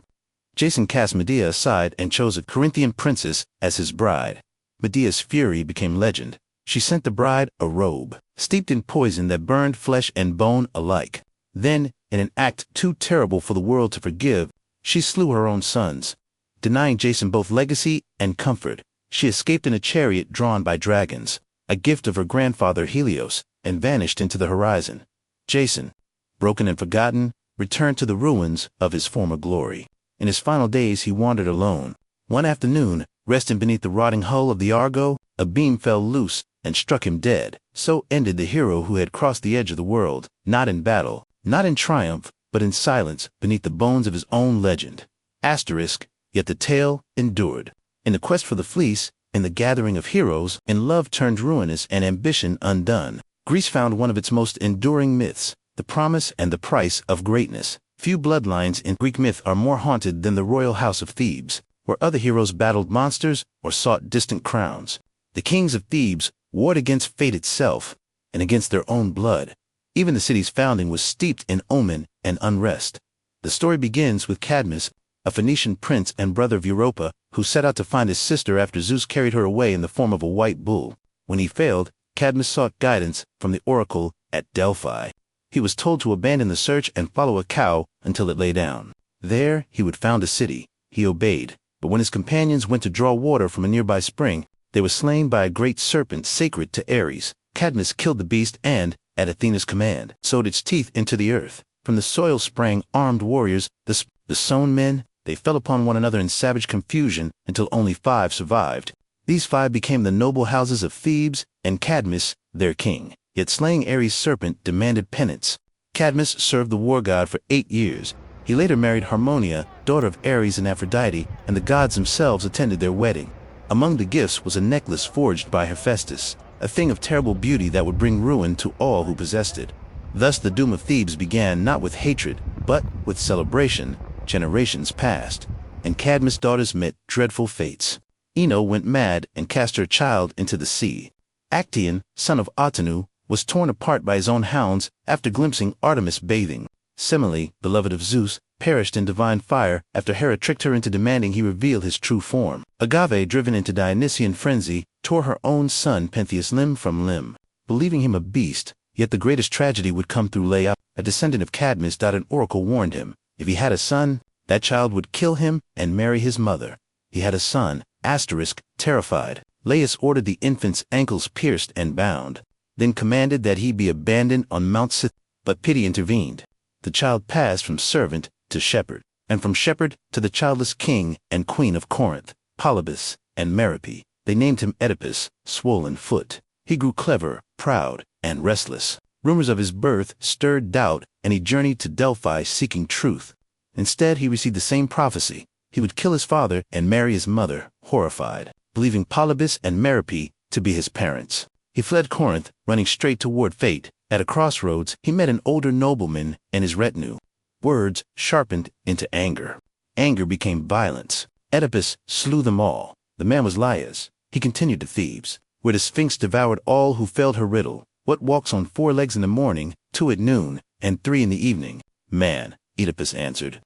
Jason cast Medea aside and chose a Corinthian princess as his bride. Medea's fury became legend. She sent the bride a robe, steeped in poison that burned flesh and bone alike. Then, in an act too terrible for the world to forgive, she slew her own sons, denying Jason both legacy and comfort. She escaped in a chariot drawn by dragons, a gift of her grandfather Helios, and vanished into the horizon. Jason, broken and forgotten, returned to the ruins of his former glory. In his final days he wandered alone. One afternoon, resting beneath the rotting hull of the Argo, a beam fell loose and struck him dead. So ended the hero who had crossed the edge of the world, not in battle, not in triumph, but in silence beneath the bones of his own legend. Asterisk, yet the tale endured. In the quest for the fleece, in the gathering of heroes, in love turned ruinous and ambition undone, Greece found one of its most enduring myths, the promise and the price of greatness. Few bloodlines in Greek myth are more haunted than the royal house of Thebes, where other heroes battled monsters or sought distant crowns. The kings of Thebes warred against fate itself and against their own blood. Even the city's founding was steeped in omen and unrest. The story begins with Cadmus, a Phoenician prince and brother of Europa, who set out to find his sister after Zeus carried her away in the form of a white bull. When he failed, Cadmus sought guidance from the oracle at Delphi. He was told to abandon the search and follow a cow until it lay down. There, he would found a city. He obeyed, but when his companions went to draw water from a nearby spring, they were slain by a great serpent sacred to Ares. Cadmus killed the beast and, at Athena's command, sowed its teeth into the earth. From the soil sprang armed warriors, the sown men. They fell upon one another in savage confusion until only 5 survived. These 5 became the noble houses of Thebes and Cadmus, their king. Yet slaying Ares' serpent demanded penance. Cadmus served the war god for 8 years. He later married Harmonia, daughter of Ares and Aphrodite, and the gods themselves attended their wedding. Among the gifts was a necklace forged by Hephaestus, a thing of terrible beauty that would bring ruin to all who possessed it. Thus the doom of Thebes began not with hatred, but with celebration. Generations passed, and Cadmus' daughters met dreadful fates. Ino went mad and cast her child into the sea. Actaeon, son of Otanu, was torn apart by his own hounds after glimpsing Artemis bathing. Semele, beloved of Zeus, perished in divine fire after Hera tricked her into demanding he reveal his true form. Agave, driven into Dionysian frenzy, tore her own son Pentheus limb from limb, believing him a beast. Yet the greatest tragedy would come through Leia, a descendant of Cadmus. An oracle warned him, if he had a son, that child would kill him and marry his mother. He had a son, asterisk, terrified. Laius ordered the infant's ankles pierced and bound, then commanded that he be abandoned on Mount Sith, but pity intervened. The child passed from servant to shepherd, and from shepherd to the childless king and queen of Corinth, Polybus and Merope. They named him Oedipus, swollen foot. He grew clever, proud, and restless. Rumors of his birth stirred doubt, and he journeyed to Delphi seeking truth. Instead, he received the same prophecy. He would kill his father and marry his mother, horrified, believing Polybus and Merope to be his parents. He fled Corinth, running straight toward fate. At a crossroads, he met an older nobleman and his retinue. Words sharpened into anger. Anger became violence. Oedipus slew them all. The man was Laius. He continued to Thebes, where the Sphinx devoured all who failed her riddle. What walks on 4 legs in the morning, 2 at noon, and 3 in the evening? Man. Oedipus answered.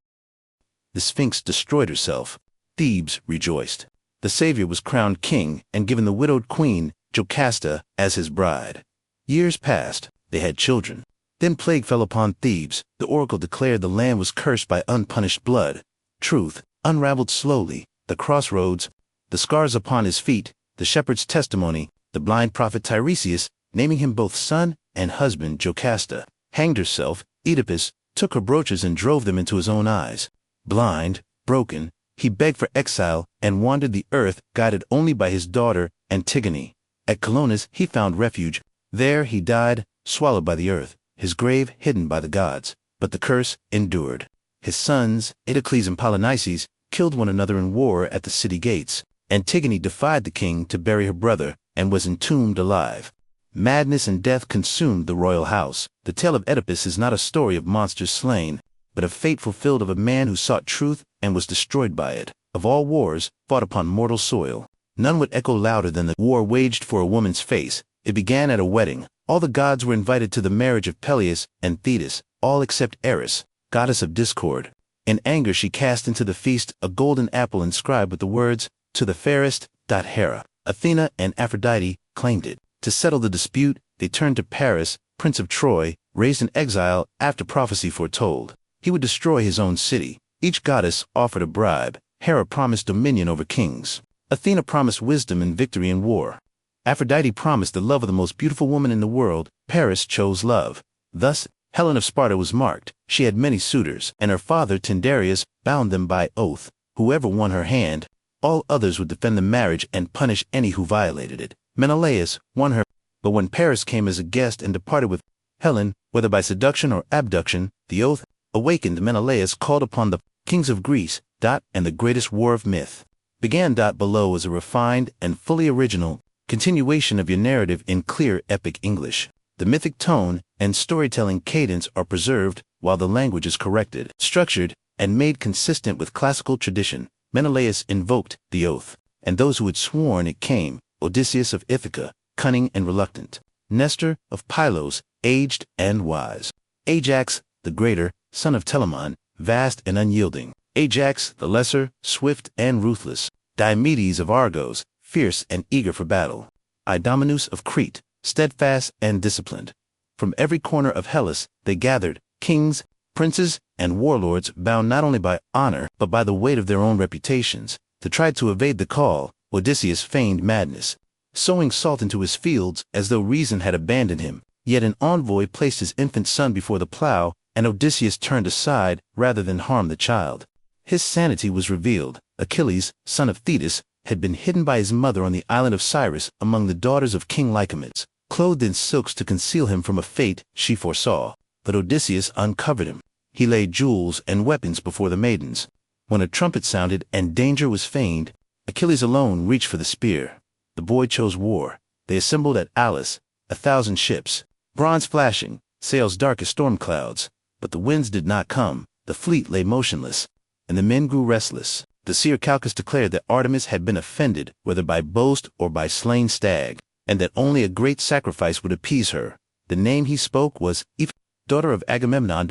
The Sphinx destroyed herself. Thebes rejoiced. The savior was crowned king and given the widowed queen, Jocasta, as his bride. Years passed. They had children. Then plague fell upon Thebes. The oracle declared the land was cursed by unpunished blood. Truth unraveled slowly. The crossroads, the scars upon his feet, the shepherd's testimony, the blind prophet Tiresias, naming him both son and husband. Jocasta hanged herself. Oedipus took her brooches and drove them into his own eyes. Blind, broken, he begged for exile and wandered the earth, guided only by his daughter, Antigone. At Colonus he found refuge. There he died, swallowed by the earth, his grave hidden by the gods. But the curse endured. His sons, Eteocles and Polynices, killed one another in war at the city gates. Antigone defied the king to bury her brother and was entombed alive. Madness and death consumed the royal house. The tale of Oedipus is not a story of monsters slain, but a fate fulfilled of a man who sought truth and was destroyed by it. Of all wars fought upon mortal soil, none would echo louder than the war waged for a woman's face. It began at a wedding. All the gods were invited to the marriage of Peleus and Thetis, all except Eris, goddess of discord. In anger she cast into the feast a golden apple inscribed with the words, "To the fairest." Hera, Athena, and Aphrodite claimed it. To settle the dispute, they turned to Paris, prince of Troy, raised in exile after prophecy foretold. He would destroy his own city. Each goddess offered a bribe. Hera promised dominion over kings. Athena promised wisdom and victory in war. Aphrodite promised the love of the most beautiful woman in the world. Paris chose love. Thus, Helen of Sparta was marked. She had many suitors, and her father, Tyndareus, bound them by oath. Whoever won her hand, all others would defend the marriage and punish any who violated it. Menelaus won her, but when Paris came as a guest and departed with Helen, whether by seduction or abduction, the oath awakened. Menelaus called upon the kings of Greece, and the greatest war of myth began. Below is a refined and fully original continuation of your narrative in clear epic English. The mythic tone and storytelling cadence are preserved while the language is corrected, structured, and made consistent with classical tradition. Menelaus invoked the oath, and those who had sworn it came: Odysseus of Ithaca, cunning and reluctant; Nestor of Pylos, aged and wise; Ajax, the greater, son of Telamon, vast and unyielding; Ajax, the lesser, swift and ruthless; Diomedes of Argos, fierce and eager for battle; Idomeneus of Crete, steadfast and disciplined. From every corner of Hellas they gathered, kings, princes, and warlords, bound not only by honor but by the weight of their own reputations. To try to evade the call, Odysseus feigned madness, sowing salt into his fields as though reason had abandoned him. Yet an envoy placed his infant son before the plow, and Odysseus turned aside rather than harm the child. His sanity was revealed. Achilles, son of Thetis, had been hidden by his mother on the island of Cyrus among the daughters of King Lycomedes, clothed in silks to conceal him from a fate she foresaw. But Odysseus uncovered him. He laid jewels and weapons before the maidens. When a trumpet sounded and danger was feigned, Achilles alone reached for the spear. The boy chose war. They assembled at Alus, 1,000 ships, bronze flashing, sails dark as storm clouds. But the winds did not come. The fleet lay motionless, and the men grew restless. The seer Calchas declared that Artemis had been offended, whether by boast or by slain stag, and that only a great sacrifice would appease her. The name he spoke was Athena, daughter of Agamemnon.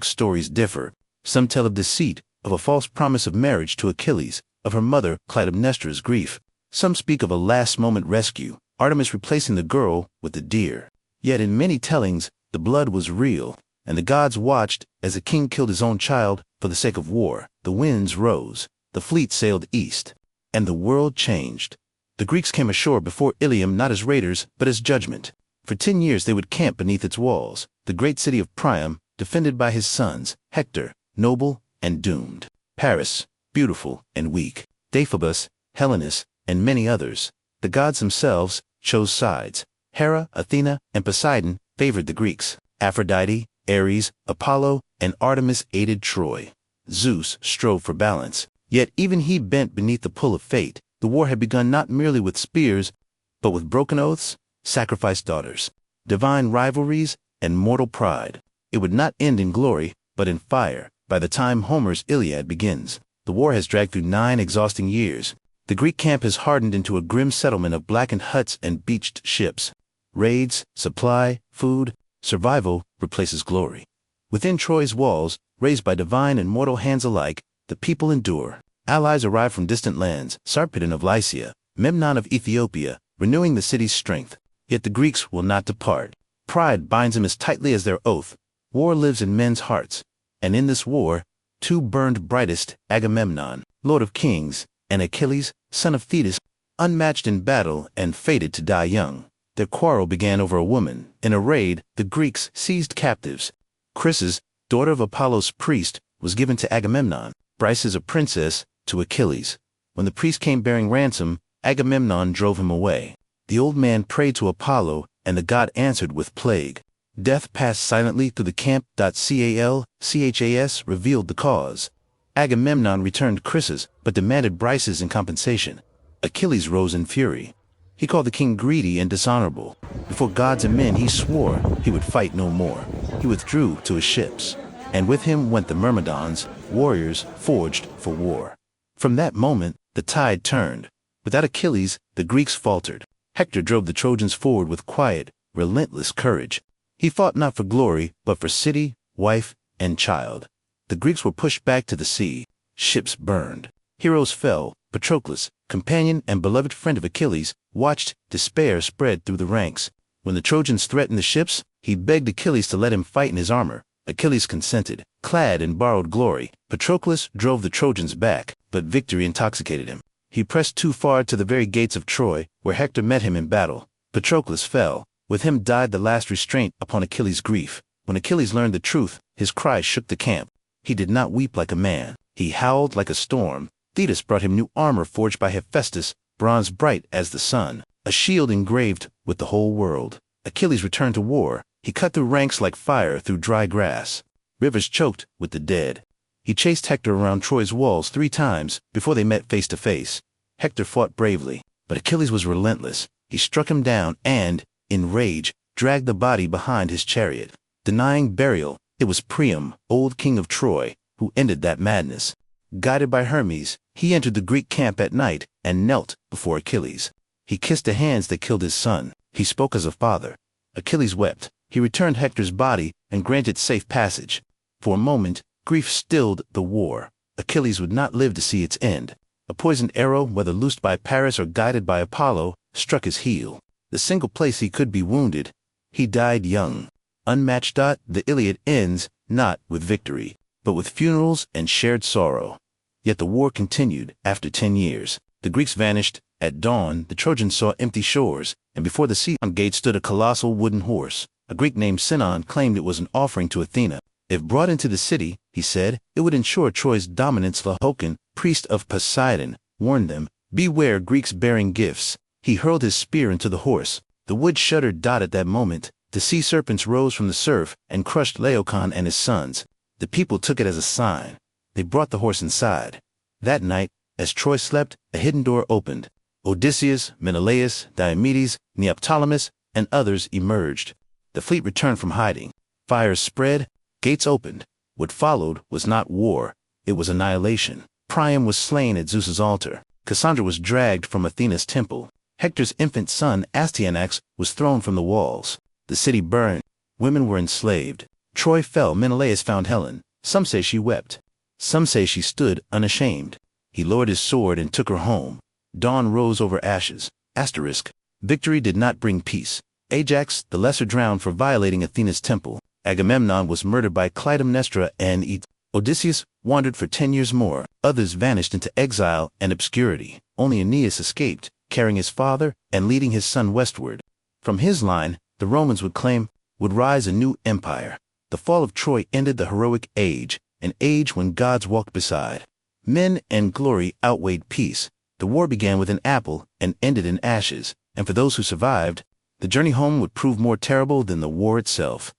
Stories differ. Some tell of deceit, of a false promise of marriage to Achilles, of her mother, Clytemnestra's grief. Some speak of a last-moment rescue, Artemis replacing the girl with the deer. Yet in many tellings, the blood was real, and the gods watched as the king killed his own child for the sake of war. The winds rose, the fleet sailed east, and the world changed. The Greeks came ashore before Ilium not as raiders, but as judgment. For 10 years they would camp beneath its walls, the great city of Priam, defended by his sons, Hector, noble and doomed; Paris, beautiful and weak; Deiphobus, Helenus, and many others. The gods themselves chose sides. Hera, Athena, and Poseidon favored the Greeks. Aphrodite, Ares, Apollo, and Artemis aided Troy. Zeus strove for balance, yet even he bent beneath the pull of fate. The war had begun not merely with spears, but with broken oaths, sacrificed daughters, divine rivalries, and mortal pride. It would not end in glory, but in fire. By the time Homer's Iliad begins, the war has dragged through 9 exhausting years. The Greek camp has hardened into a grim settlement of blackened huts and beached ships. Raids, supply, food, survival replaces glory. Within Troy's walls, raised by divine and mortal hands alike, the people endure. Allies arrive from distant lands, Sarpedon of Lycia, Memnon of Ethiopia, renewing the city's strength. Yet the Greeks will not depart. Pride binds them as tightly as their oath. War lives in men's hearts. And in this war, two burned brightest, Agamemnon, lord of kings, and Achilles, son of Thetis, unmatched in battle and fated to die young. Their quarrel began over a woman. In a raid, the Greeks seized captives. Chryses, daughter of Apollo's priest, was given to Agamemnon. Briseis, a princess, to Achilles. When the priest came bearing ransom, Agamemnon drove him away. The old man prayed to Apollo, and the god answered with plague. Death passed silently through the camp. Chas revealed the cause. Agamemnon returned Chryses, but demanded Briseis in compensation. Achilles rose in fury. He called the king greedy and dishonorable. Before gods and men he swore he would fight no more. He withdrew to his ships, and with him went the Myrmidons, warriors forged for war. From that moment the tide turned. Without Achilles, the Greeks faltered. Hector drove the Trojans forward with quiet, relentless courage. He fought not for glory, but for city, wife, and child. The Greeks were pushed back to the sea. Ships burned. Heroes fell. Patroclus, companion and beloved friend of Achilles, watched despair spread through the ranks. When the Trojans threatened the ships, he begged Achilles to let him fight in his armor. Achilles consented. Clad in borrowed glory, Patroclus drove the Trojans back, but victory intoxicated him. He pressed too far to the very gates of Troy, where Hector met him in battle. Patroclus fell. With him died the last restraint upon Achilles' grief. When Achilles learned the truth, his cry shook the camp. He did not weep like a man. He howled like a storm. Thetis brought him new armor forged by Hephaestus, bronze bright as the sun, a shield engraved with the whole world. Achilles returned to war. He cut through ranks like fire through dry grass. Rivers choked with the dead. He chased Hector around Troy's walls 3 times before they met face to face. Hector fought bravely, but Achilles was relentless. He struck him down and, in rage, dragged the body behind his chariot. Denying burial, it was Priam, old king of Troy, who ended that madness. Guided by Hermes, he entered the Greek camp at night and knelt before Achilles. He kissed the hands that killed his son. He spoke as a father. Achilles wept. He returned Hector's body and granted safe passage. For a moment, grief stilled the war. Achilles would not live to see its end. A poisoned arrow, whether loosed by Paris or guided by Apollo, struck his heel. The single place he could be wounded, he died young. Unmatched. The Iliad ends not with victory, but with funerals and shared sorrow. Yet the war continued. After 10 years, the Greeks vanished. At dawn, the Trojans saw empty shores, and before the sea gate stood a colossal wooden horse. A Greek named Sinon claimed it was an offering to Athena. If brought into the city, he said, it would ensure Troy's dominance. Laocoon, priest of Poseidon, warned them, beware Greeks bearing gifts. He hurled his spear into the horse. The wood shuddered. At that moment, the sea serpents rose from the surf and crushed Laocoon and his sons. The people took it as a sign. They brought the horse inside. That night, as Troy slept, a hidden door opened. Odysseus, Menelaus, Diomedes, Neoptolemus, and others emerged. The fleet returned from hiding. Fires spread, gates opened. What followed was not war, it was annihilation. Priam was slain at Zeus's altar. Cassandra was dragged from Athena's temple. Hector's infant son, Astyanax, was thrown from the walls. The city burned. Women were enslaved. Troy fell. Menelaus found Helen. Some say she wept. Some say she stood unashamed. He lowered his sword and took her home. Dawn rose over ashes. Victory did not bring peace. Ajax, the lesser, drowned for violating Athena's temple. Agamemnon was murdered by Clytemnestra and Odysseus wandered for 10 years more. Others vanished into exile and obscurity. Only Aeneas escaped, carrying his father and leading his son westward. From his line, the Romans would rise a new empire. The fall of Troy ended the heroic age, an age when gods walked beside. Men and glory outweighed peace. The war began with an apple and ended in ashes, and for those who survived, the journey home would prove more terrible than the war itself.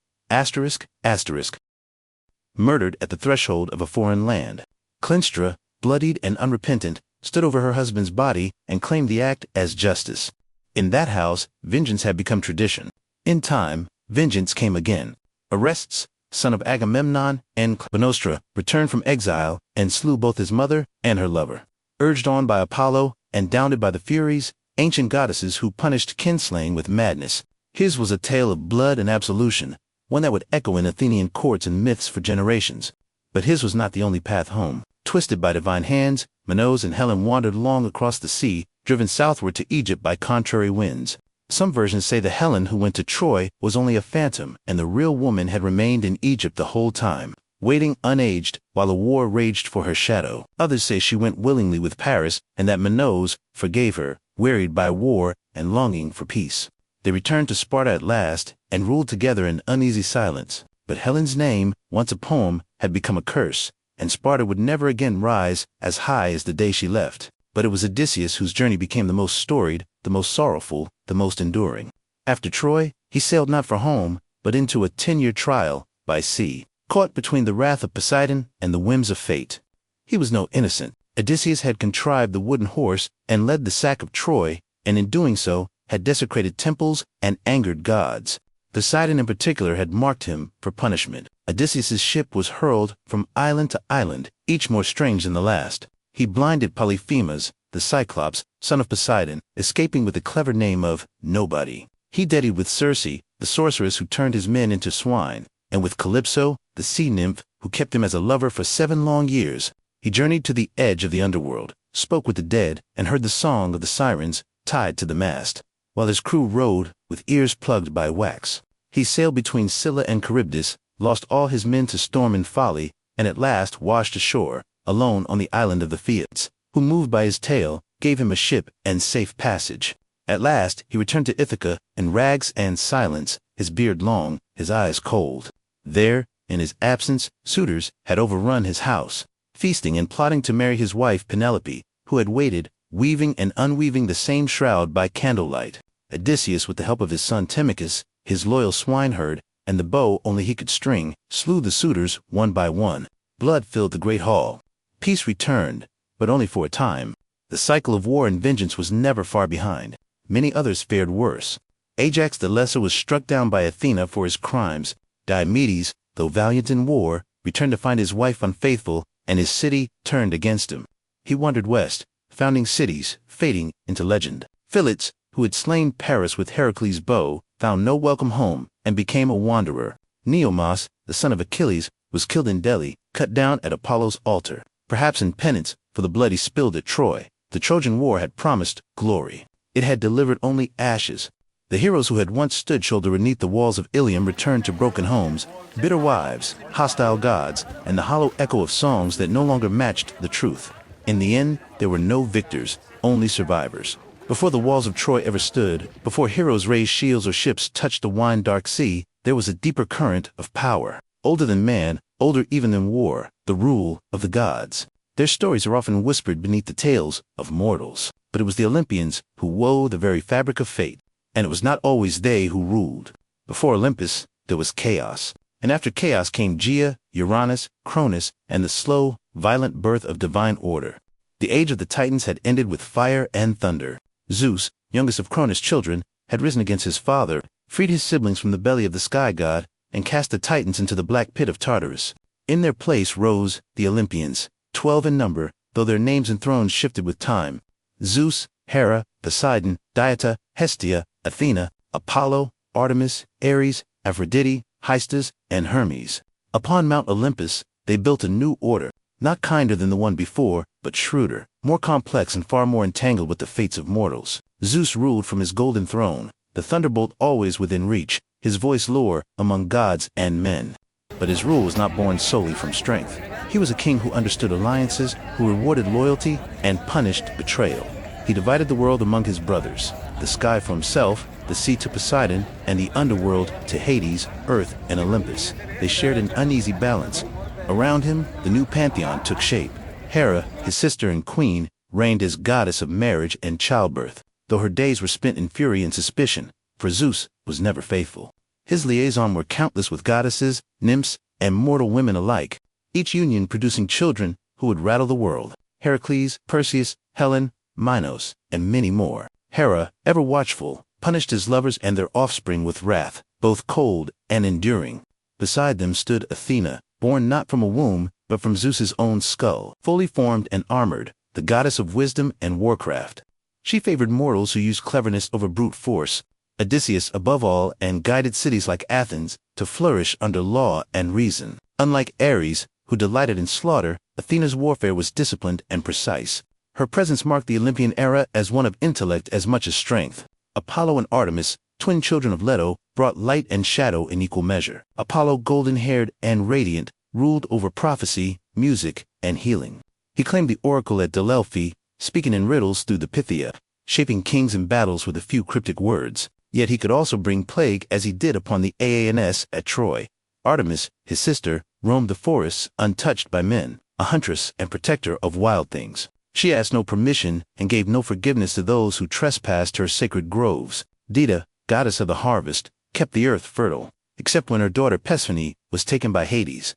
Murdered at the threshold of a foreign land. Clystra, bloodied and unrepentant, stood over her husband's body and claimed the act as justice. In that house, vengeance had become tradition. In time, vengeance came again. Orestes, son of Agamemnon and Clytemnestra, returned from exile and slew both his mother and her lover. Urged on by Apollo and downed by the Furies, ancient goddesses who punished kinslaying with madness, his was a tale of blood and absolution, one that would echo in Athenian courts and myths for generations. But his was not the only path home. Twisted by divine hands, Minos and Helen wandered along across the sea, driven southward to Egypt by contrary winds. Some versions say the Helen who went to Troy was only a phantom, and the real woman had remained in Egypt the whole time, waiting unaged while a war raged for her shadow. Others say she went willingly with Paris, and that Minos forgave her, wearied by war and longing for peace. They returned to Sparta at last, and ruled together in uneasy silence. But Helen's name, once a poem, had become a curse, and Sparta would never again rise as high as the day she left. But it was Odysseus whose journey became the most storied, the most sorrowful, the most enduring. After Troy, he sailed not for home, but into a 10-year trial by sea, caught between the wrath of Poseidon and the whims of fate. He was no innocent. Odysseus had contrived the wooden horse and led the sack of Troy, and in doing so, had desecrated temples and angered gods. Poseidon in particular had marked him for punishment. Odysseus's ship was hurled from island to island, each more strange than the last. He blinded Polyphemus, the Cyclops, son of Poseidon, escaping with the clever name of Nobody. He deaded with Circe, the sorceress who turned his men into swine, and with Calypso, the sea nymph, who kept him as a lover for 7 long years. He journeyed to the edge of the underworld, spoke with the dead, and heard the song of the sirens tied to the mast, while his crew rowed with ears plugged by wax. He sailed between Scylla and Charybdis, lost all his men to storm and folly, and at last washed ashore, alone on the island of the Phaeacians, who, moved by his tale, gave him a ship and safe passage. At last he returned to Ithaca in rags and silence, his beard long, his eyes cold. There, in his absence, suitors had overrun his house, feasting and plotting to marry his wife Penelope, who had waited, weaving and unweaving the same shroud by candlelight. Odysseus, with the help of his son Telemachus, his loyal swineherd, and the bow only he could string, slew the suitors one by one. Blood filled the great hall. Peace returned, but only for a time. The cycle of war and vengeance was never far behind. Many others fared worse. Ajax the Lesser was struck down by Athena for his crimes. Diomedes, though valiant in war, returned to find his wife unfaithful, and his city turned against him. He wandered west, founding cities, fading into legend. Phyllis, who had slain Paris with Heracles' bow, found no welcome home, and became a wanderer. Neomos, the son of Achilles, was killed in Delhi, cut down at Apollo's altar, perhaps in penance for the blood he spilled at Troy. The Trojan War had promised glory. It had delivered only ashes. The heroes who had once stood shoulder beneath the walls of Ilium returned to broken homes, bitter wives, hostile gods, and the hollow echo of songs that no longer matched the truth. In the end, there were no victors, only survivors. Before the walls of Troy ever stood, before heroes raised shields or ships touched the wine-dark sea, there was a deeper current of power. Older than man, older even than war, the rule of the gods. Their stories are often whispered beneath the tales of mortals. But it was the Olympians who wove the very fabric of fate, and it was not always they who ruled. Before Olympus, there was chaos. And after chaos came Gaia, Uranus, Cronus, and the slow, violent birth of divine order. The age of the Titans had ended with fire and thunder. Zeus, youngest of Cronus' children, had risen against his father, freed his siblings from the belly of the sky god, and cast the Titans into the black pit of Tartarus. In their place rose the Olympians, 12 in number, though their names and thrones shifted with time. Zeus, Hera, Poseidon, Dieta, Hestia, Athena, Apollo, Artemis, Ares, Aphrodite, Hystas, and Hermes. Upon Mount Olympus, they built a new order, not kinder than the one before, but shrewder, more complex and far more entangled with the fates of mortals. Zeus ruled from his golden throne, the thunderbolt always within reach, his voice lower among gods and men. But his rule was not born solely from strength. He was a king who understood alliances, who rewarded loyalty and punished betrayal. He divided the world among his brothers, the sky for himself, the sea to Poseidon, and the underworld to Hades, Earth, and Olympus. They shared an uneasy balance. Around him, the new pantheon took shape. Hera, his sister and queen, reigned as goddess of marriage and childbirth, though her days were spent in fury and suspicion, for Zeus was never faithful. His liaisons were countless with goddesses, nymphs, and mortal women alike, each union producing children who would rattle the world. Heracles, Perseus, Helen, Minos, and many more. Hera, ever watchful, punished his lovers and their offspring with wrath, both cold and enduring. Beside them stood Athena, born not from a womb, but from Zeus's own skull, fully formed and armored, the goddess of wisdom and warcraft. She favored mortals who used cleverness over brute force, Odysseus above all, and guided cities like Athens to flourish under law and reason. Unlike Ares, who delighted in slaughter, Athena's warfare was disciplined and precise. Her presence marked the Olympian era as one of intellect as much as strength. Apollo and Artemis, twin children of Leto, brought light and shadow in equal measure. Apollo, golden-haired and radiant, ruled over prophecy, music, and healing. He claimed the oracle at Delphi, speaking in riddles through the Pythia, shaping kings and battles with a few cryptic words. Yet he could also bring plague as he did upon the Aeneas at Troy. Artemis, his sister, roamed the forests untouched by men, a huntress and protector of wild things. She asked no permission and gave no forgiveness to those who trespassed her sacred groves. Dido, goddess of the harvest, kept the earth fertile, except when her daughter Persephone was taken by Hades.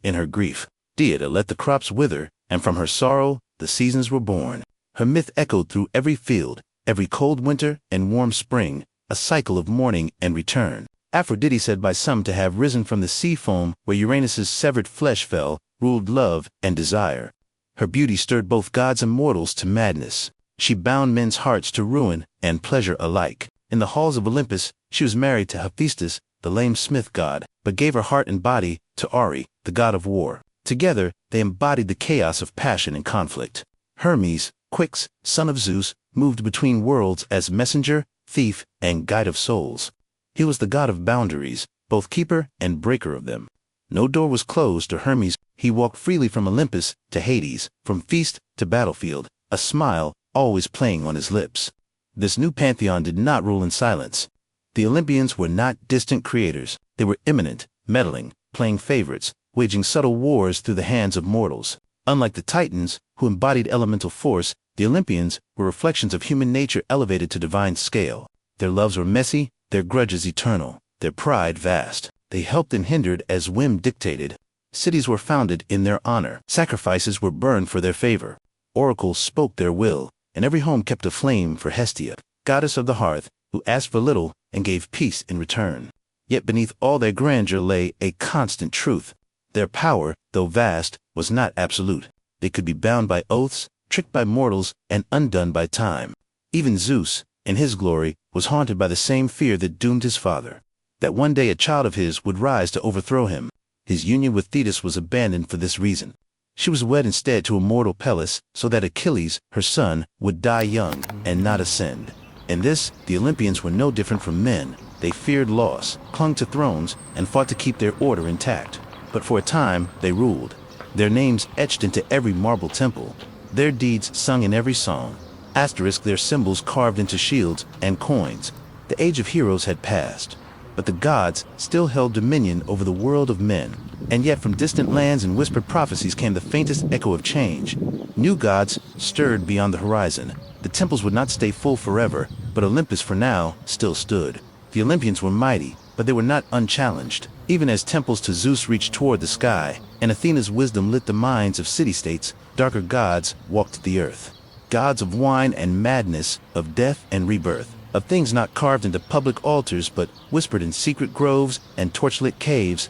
In her grief, Dido let the crops wither, and from her sorrow the seasons were born. Her myth echoed through every field, every cold winter and warm spring, a cycle of mourning and return. Aphrodite, said by some to have risen from the sea foam where Uranus's severed flesh fell, ruled love and desire. Her beauty stirred both gods and mortals to madness. She bound men's hearts to ruin and pleasure alike. In the halls of Olympus, she was married to Hephaestus, the lame smith god, but gave her heart and body to Ari, the god of war. Together, they embodied the chaos of passion and conflict. Hermes, Quix, son of Zeus, moved between worlds as messenger, thief, and guide of souls. He was the god of boundaries, both keeper and breaker of them. No door was closed to Hermes. He walked freely from Olympus to Hades, from feast to battlefield, a smile always playing on his lips. This new pantheon did not rule in silence. The Olympians were not distant creators. They were imminent, meddling, playing favorites, waging subtle wars through the hands of mortals. Unlike the Titans, who embodied elemental force, the Olympians were reflections of human nature elevated to divine scale. Their loves were messy, their grudges eternal, their pride vast. They helped and hindered as whim dictated. Cities were founded in their honor. Sacrifices were burned for their favor. Oracles spoke their will, and every home kept a flame for Hestia, goddess of the hearth, who asked for little and gave peace in return. Yet beneath all their grandeur lay a constant truth. Their power, though vast, was not absolute. They could be bound by oaths, tricked by mortals, and undone by time. Even Zeus, in his glory, was haunted by the same fear that doomed his father, that one day a child of his would rise to overthrow him. His union with Thetis was abandoned for this reason. She was wed instead to immortal Peleus, so that Achilles, her son, would die young and not ascend. In this, the Olympians were no different from men. They feared loss, clung to thrones, and fought to keep their order intact. But for a time, they ruled. Their names etched into every marble temple, their deeds sung in every song, their symbols carved into shields and coins. The age of heroes had passed, but the gods still held dominion over the world of men. And yet from distant lands and whispered prophecies came the faintest echo of change. New gods stirred beyond the horizon. The temples would not stay full forever, but Olympus for now still stood. The Olympians were mighty, but they were not unchallenged. Even as temples to Zeus reached toward the sky, and Athena's wisdom lit the minds of city-states, darker gods walked the earth. Gods of wine and madness, of death and rebirth, of things not carved into public altars but whispered in secret groves and torchlit caves.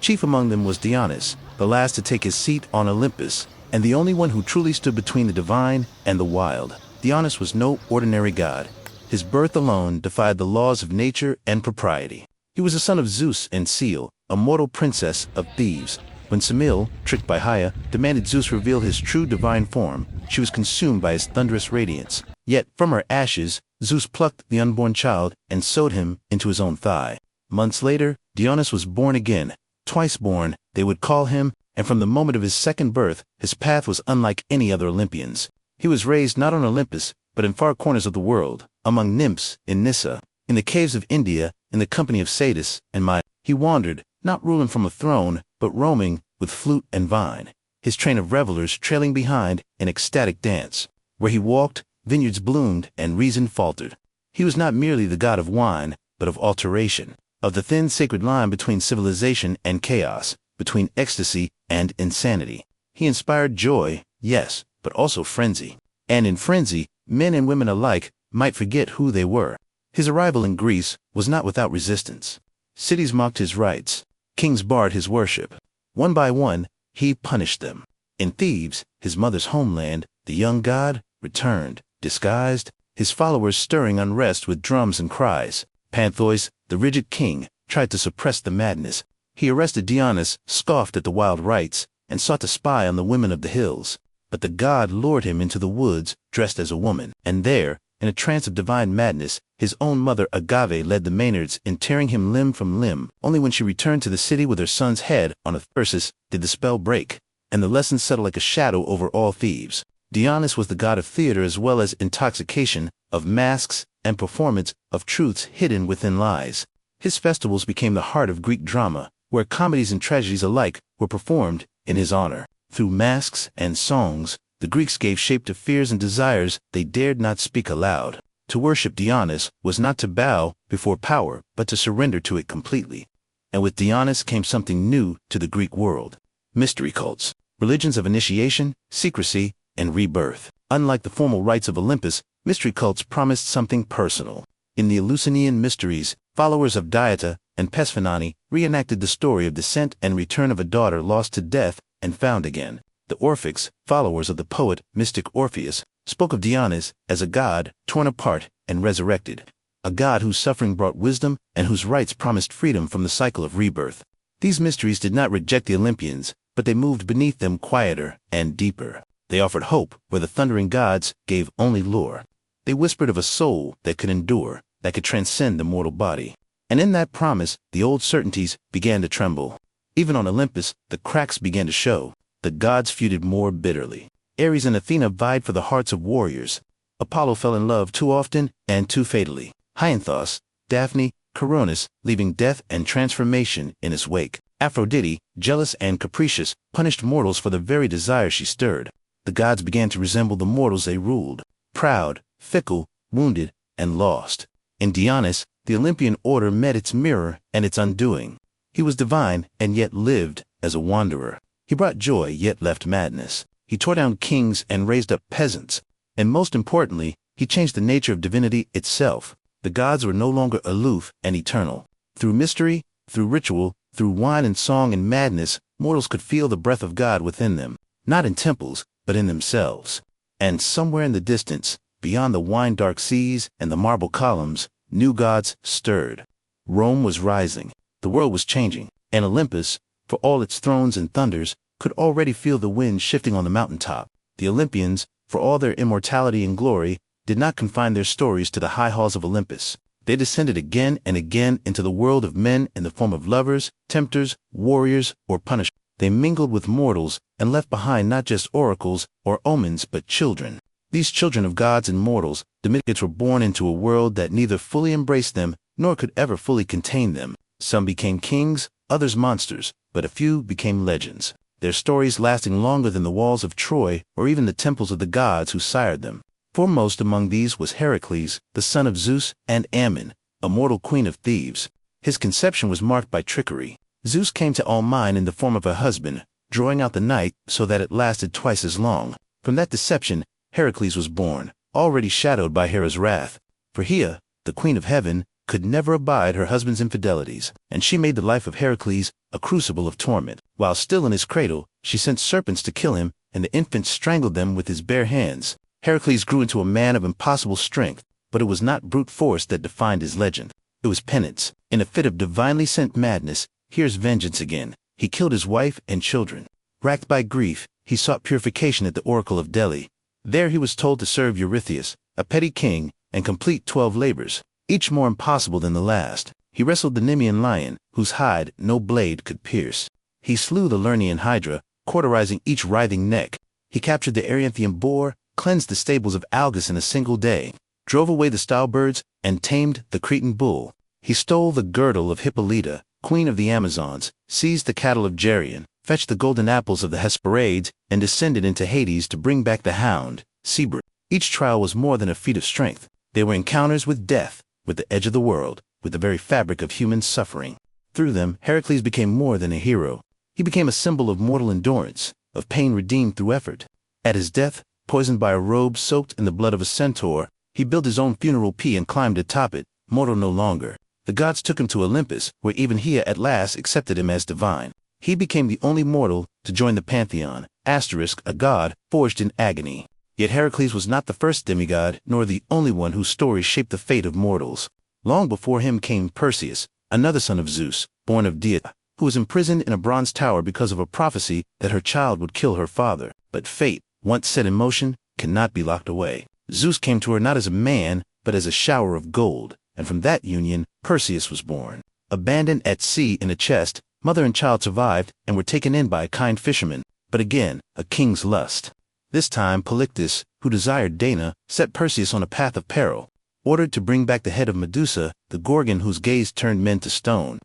Chief among them was Dionysus, the last to take his seat on Olympus, and the only one who truly stood between the divine and the wild. Dionysus was no ordinary god. His birth alone defied the laws of nature and propriety. He was a son of Zeus and Seal, a mortal princess of Thebes. When Semele, tricked by Haya, demanded Zeus reveal his true divine form, she was consumed by his thunderous radiance. Yet from her ashes, Zeus plucked the unborn child and sewed him into his own thigh. Months later, Dionysus was born again. Twice born, they would call him, and from the moment of his second birth, his path was unlike any other Olympian's. He was raised not on Olympus, but in far corners of the world, among nymphs in Nyssa, in the caves of India, in the company of Satis and Maya. He wandered, not ruling from a throne, but roaming with flute and vine, his train of revelers trailing behind in ecstatic dance. Where he walked, vineyards bloomed and reason faltered. He was not merely the god of wine, but of alteration, of the thin sacred line between civilization and chaos, between ecstasy and insanity. He inspired joy, yes, but also frenzy. And in frenzy, men and women alike might forget who they were. His arrival in Greece was not without resistance. Cities mocked his rites. Kings barred his worship. One by one, he punished them. In Thebes, his mother's homeland, the young god returned, disguised, his followers stirring unrest with drums and cries. Pantheus, the rigid king, tried to suppress the madness, He arrested Dionys, scoffed at the wild rites, and sought to spy on the women of the hills. But the god lured him into the woods, dressed as a woman, and there, in a trance of divine madness, his own mother Agave led the Maynards in tearing him limb from limb. Only when she returned to the city with her son's head on a thyrsus did the spell break, and the lesson settled like a shadow over all thieves. Dionys was the god of theater as well as intoxication, of masks, and performance of truths hidden within lies. His festivals became the heart of Greek drama, where comedies and tragedies alike were performed in his honor. Through masks and songs, the Greeks gave shape to fears and desires they dared not speak aloud. To worship Dionys was not to bow before power, but to surrender to it completely. And with Dionys came something new to the Greek world: mystery cults, religions of initiation, secrecy, and rebirth. Unlike the formal rites of Olympus, mystery cults promised something personal. In the Eleusinian mysteries, followers of Dieta and Persephone reenacted the story of descent and return of a daughter lost to death and found again. The Orphics, followers of the poet mystic Orpheus, spoke of Dionys as a god torn apart and resurrected, a god whose suffering brought wisdom and whose rites promised freedom from the cycle of rebirth. These mysteries did not reject the Olympians, but they moved beneath them quieter and deeper. They offered hope where the thundering gods gave only lore. They whispered of a soul that could endure, that could transcend the mortal body. And in that promise, the old certainties began to tremble. Even on Olympus, the cracks began to show. The gods feuded more bitterly. Ares and Athena vied for the hearts of warriors. Apollo fell in love too often and too fatally. Hyanthos, Daphne, Coronis, leaving death and transformation in its wake. Aphrodite, jealous and capricious, punished mortals for the very desire she stirred. The gods began to resemble the mortals they ruled: proud, fickle, wounded, and lost. In Dionys, the Olympian order met its mirror and its undoing. He was divine and yet lived as a wanderer. He brought joy yet left madness. He tore down kings and raised up peasants. And most importantly, he changed the nature of divinity itself. The gods were no longer aloof and eternal. Through mystery, through ritual, through wine and song and madness, mortals could feel the breath of God within them, not in temples, but in themselves. And somewhere in the distance, beyond the wine-dark seas and the marble columns, new gods stirred. Rome was rising. The world was changing. And Olympus, for all its thrones and thunders, could already feel the wind shifting on the mountaintop. The Olympians, for all their immortality and glory, did not confine their stories to the high halls of Olympus. They descended again and again into the world of men in the form of lovers, tempters, warriors, or punishers. They mingled with mortals and left behind not just oracles or omens but children. These children of gods and mortals, Domitians, were born into a world that neither fully embraced them nor could ever fully contain them. Some became kings, others monsters, but a few became legends, their stories lasting longer than the walls of Troy or even the temples of the gods who sired them. Foremost among these was Heracles, the son of Zeus, and Ammon, a mortal queen of thieves. His conception was marked by trickery. Zeus came to Almine in the form of a husband, drawing out the night so that it lasted twice as long. From that deception, Heracles was born, already shadowed by Hera's wrath. For Hea, the queen of heaven, could never abide her husband's infidelities, and she made the life of Heracles a crucible of torment. While still in his cradle, she sent serpents to kill him, and the infant strangled them with his bare hands. Heracles grew into a man of impossible strength, but it was not brute force that defined his legend. It was penance. In a fit of divinely sent madness, here's vengeance again. He killed his wife and children. Racked by grief, he sought purification at the oracle of Delhi. There he was told to serve Eurystheus, a petty king, and complete 12 labors, each more impossible than the last. He wrestled the Nemean lion, whose hide no blade could pierce. He slew the Lernaean hydra, cauterizing each writhing neck. He captured the Erynthian boar, cleansed the stables of Algus in a single day, drove away the stowbirds, and tamed the Cretan bull. He stole the girdle of Hippolyta, queen of the Amazons, seized the cattle of Geryon, fetched the golden apples of the Hesperides, and descended into Hades to bring back the hound, Cerberus. Each trial was more than a feat of strength. They were encounters with death, with the edge of the world, with the very fabric of human suffering. Through them, Heracles became more than a hero. He became a symbol of mortal endurance, of pain redeemed through effort. At his death, poisoned by a robe soaked in the blood of a centaur, he built his own funeral pea and climbed atop it, mortal no longer. The gods took him to Olympus, where even Hea at last accepted him as divine. He became the only mortal to join the pantheon, a god forged in agony. Yet Heracles was not the first demigod, nor the only one whose story shaped the fate of mortals. Long before him came Perseus, another son of Zeus, born of Dieta. who was imprisoned in a bronze tower because of a prophecy that her child would kill her father. But fate, once set in motion, cannot be locked away. Zeus came to her not as a man, but as a shower of gold, and from that union, Perseus was born. Abandoned at sea in a chest, mother and child survived and were taken in by a kind fisherman, but again, a king's lust. This time, Polyctus, who desired Dana, set Perseus on a path of peril, ordered to bring back the head of Medusa, the Gorgon whose gaze turned men to stone.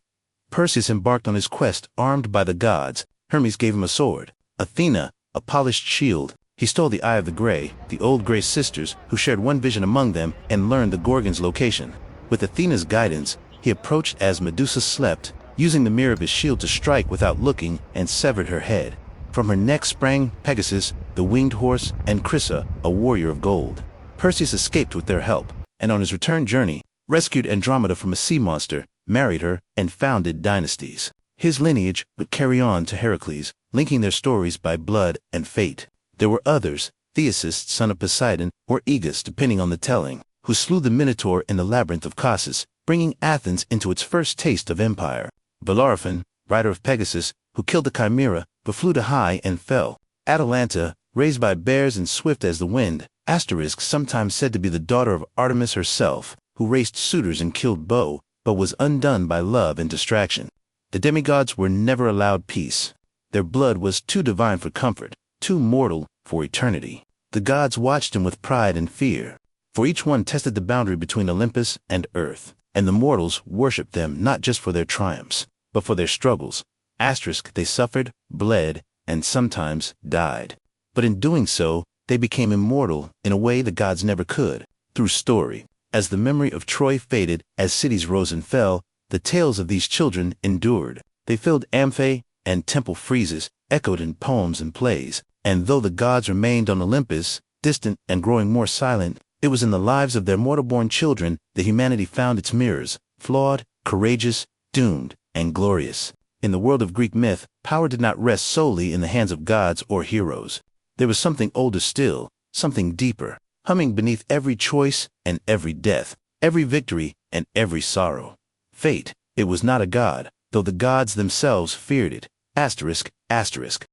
Perseus embarked on his quest armed by the gods. Hermes gave him a sword, Athena, a polished shield. He stole the Eye of the Grey, the old Grey sisters, who shared one vision among them, and learned the Gorgon's location. With Athena's guidance, he approached as Medusa slept, using the mirror of his shield to strike without looking, and severed her head. From her neck sprang Pegasus, the winged horse, and Chrysa, a warrior of gold. Perseus escaped with their help, and on his return journey, rescued Andromeda from a sea monster, married her, and founded dynasties. His lineage would carry on to Heracles, linking their stories by blood and fate. There were others, Theseus, son of Poseidon, or Aegus, depending on the telling, who slew the Minotaur in the labyrinth of Caucasus, bringing Athens into its first taste of empire. Bellerophon, rider of Pegasus, who killed the Chimera, but flew too high and fell. Atalanta, raised by bears and swift as the wind. Asterisk, sometimes said to be the daughter of Artemis herself, who raced suitors and killed bow, but was undone by love and distraction. The demigods were never allowed peace. Their blood was too divine for comfort, too mortal for eternity. The gods watched them with pride and fear, for each one tested the boundary between Olympus and earth, and the mortals worshipped them not just for their triumphs, but for their struggles. Asterisk, they suffered, bled, and sometimes died. But in doing so, they became immortal in a way the gods never could, through story. As the memory of Troy faded, as cities rose and fell, the tales of these children endured. They filled amphi and temple friezes, echoed in poems and plays. And though the gods remained on Olympus, distant and growing more silent, it was in the lives of their mortal-born children that humanity found its mirrors, flawed, courageous, doomed, and glorious. In the world of Greek myth, power did not rest solely in the hands of gods or heroes. There was something older still, something deeper, humming beneath every choice and every death, every victory and every sorrow. Fate, it was not a god, though the gods themselves feared it. Asterisk, asterisk.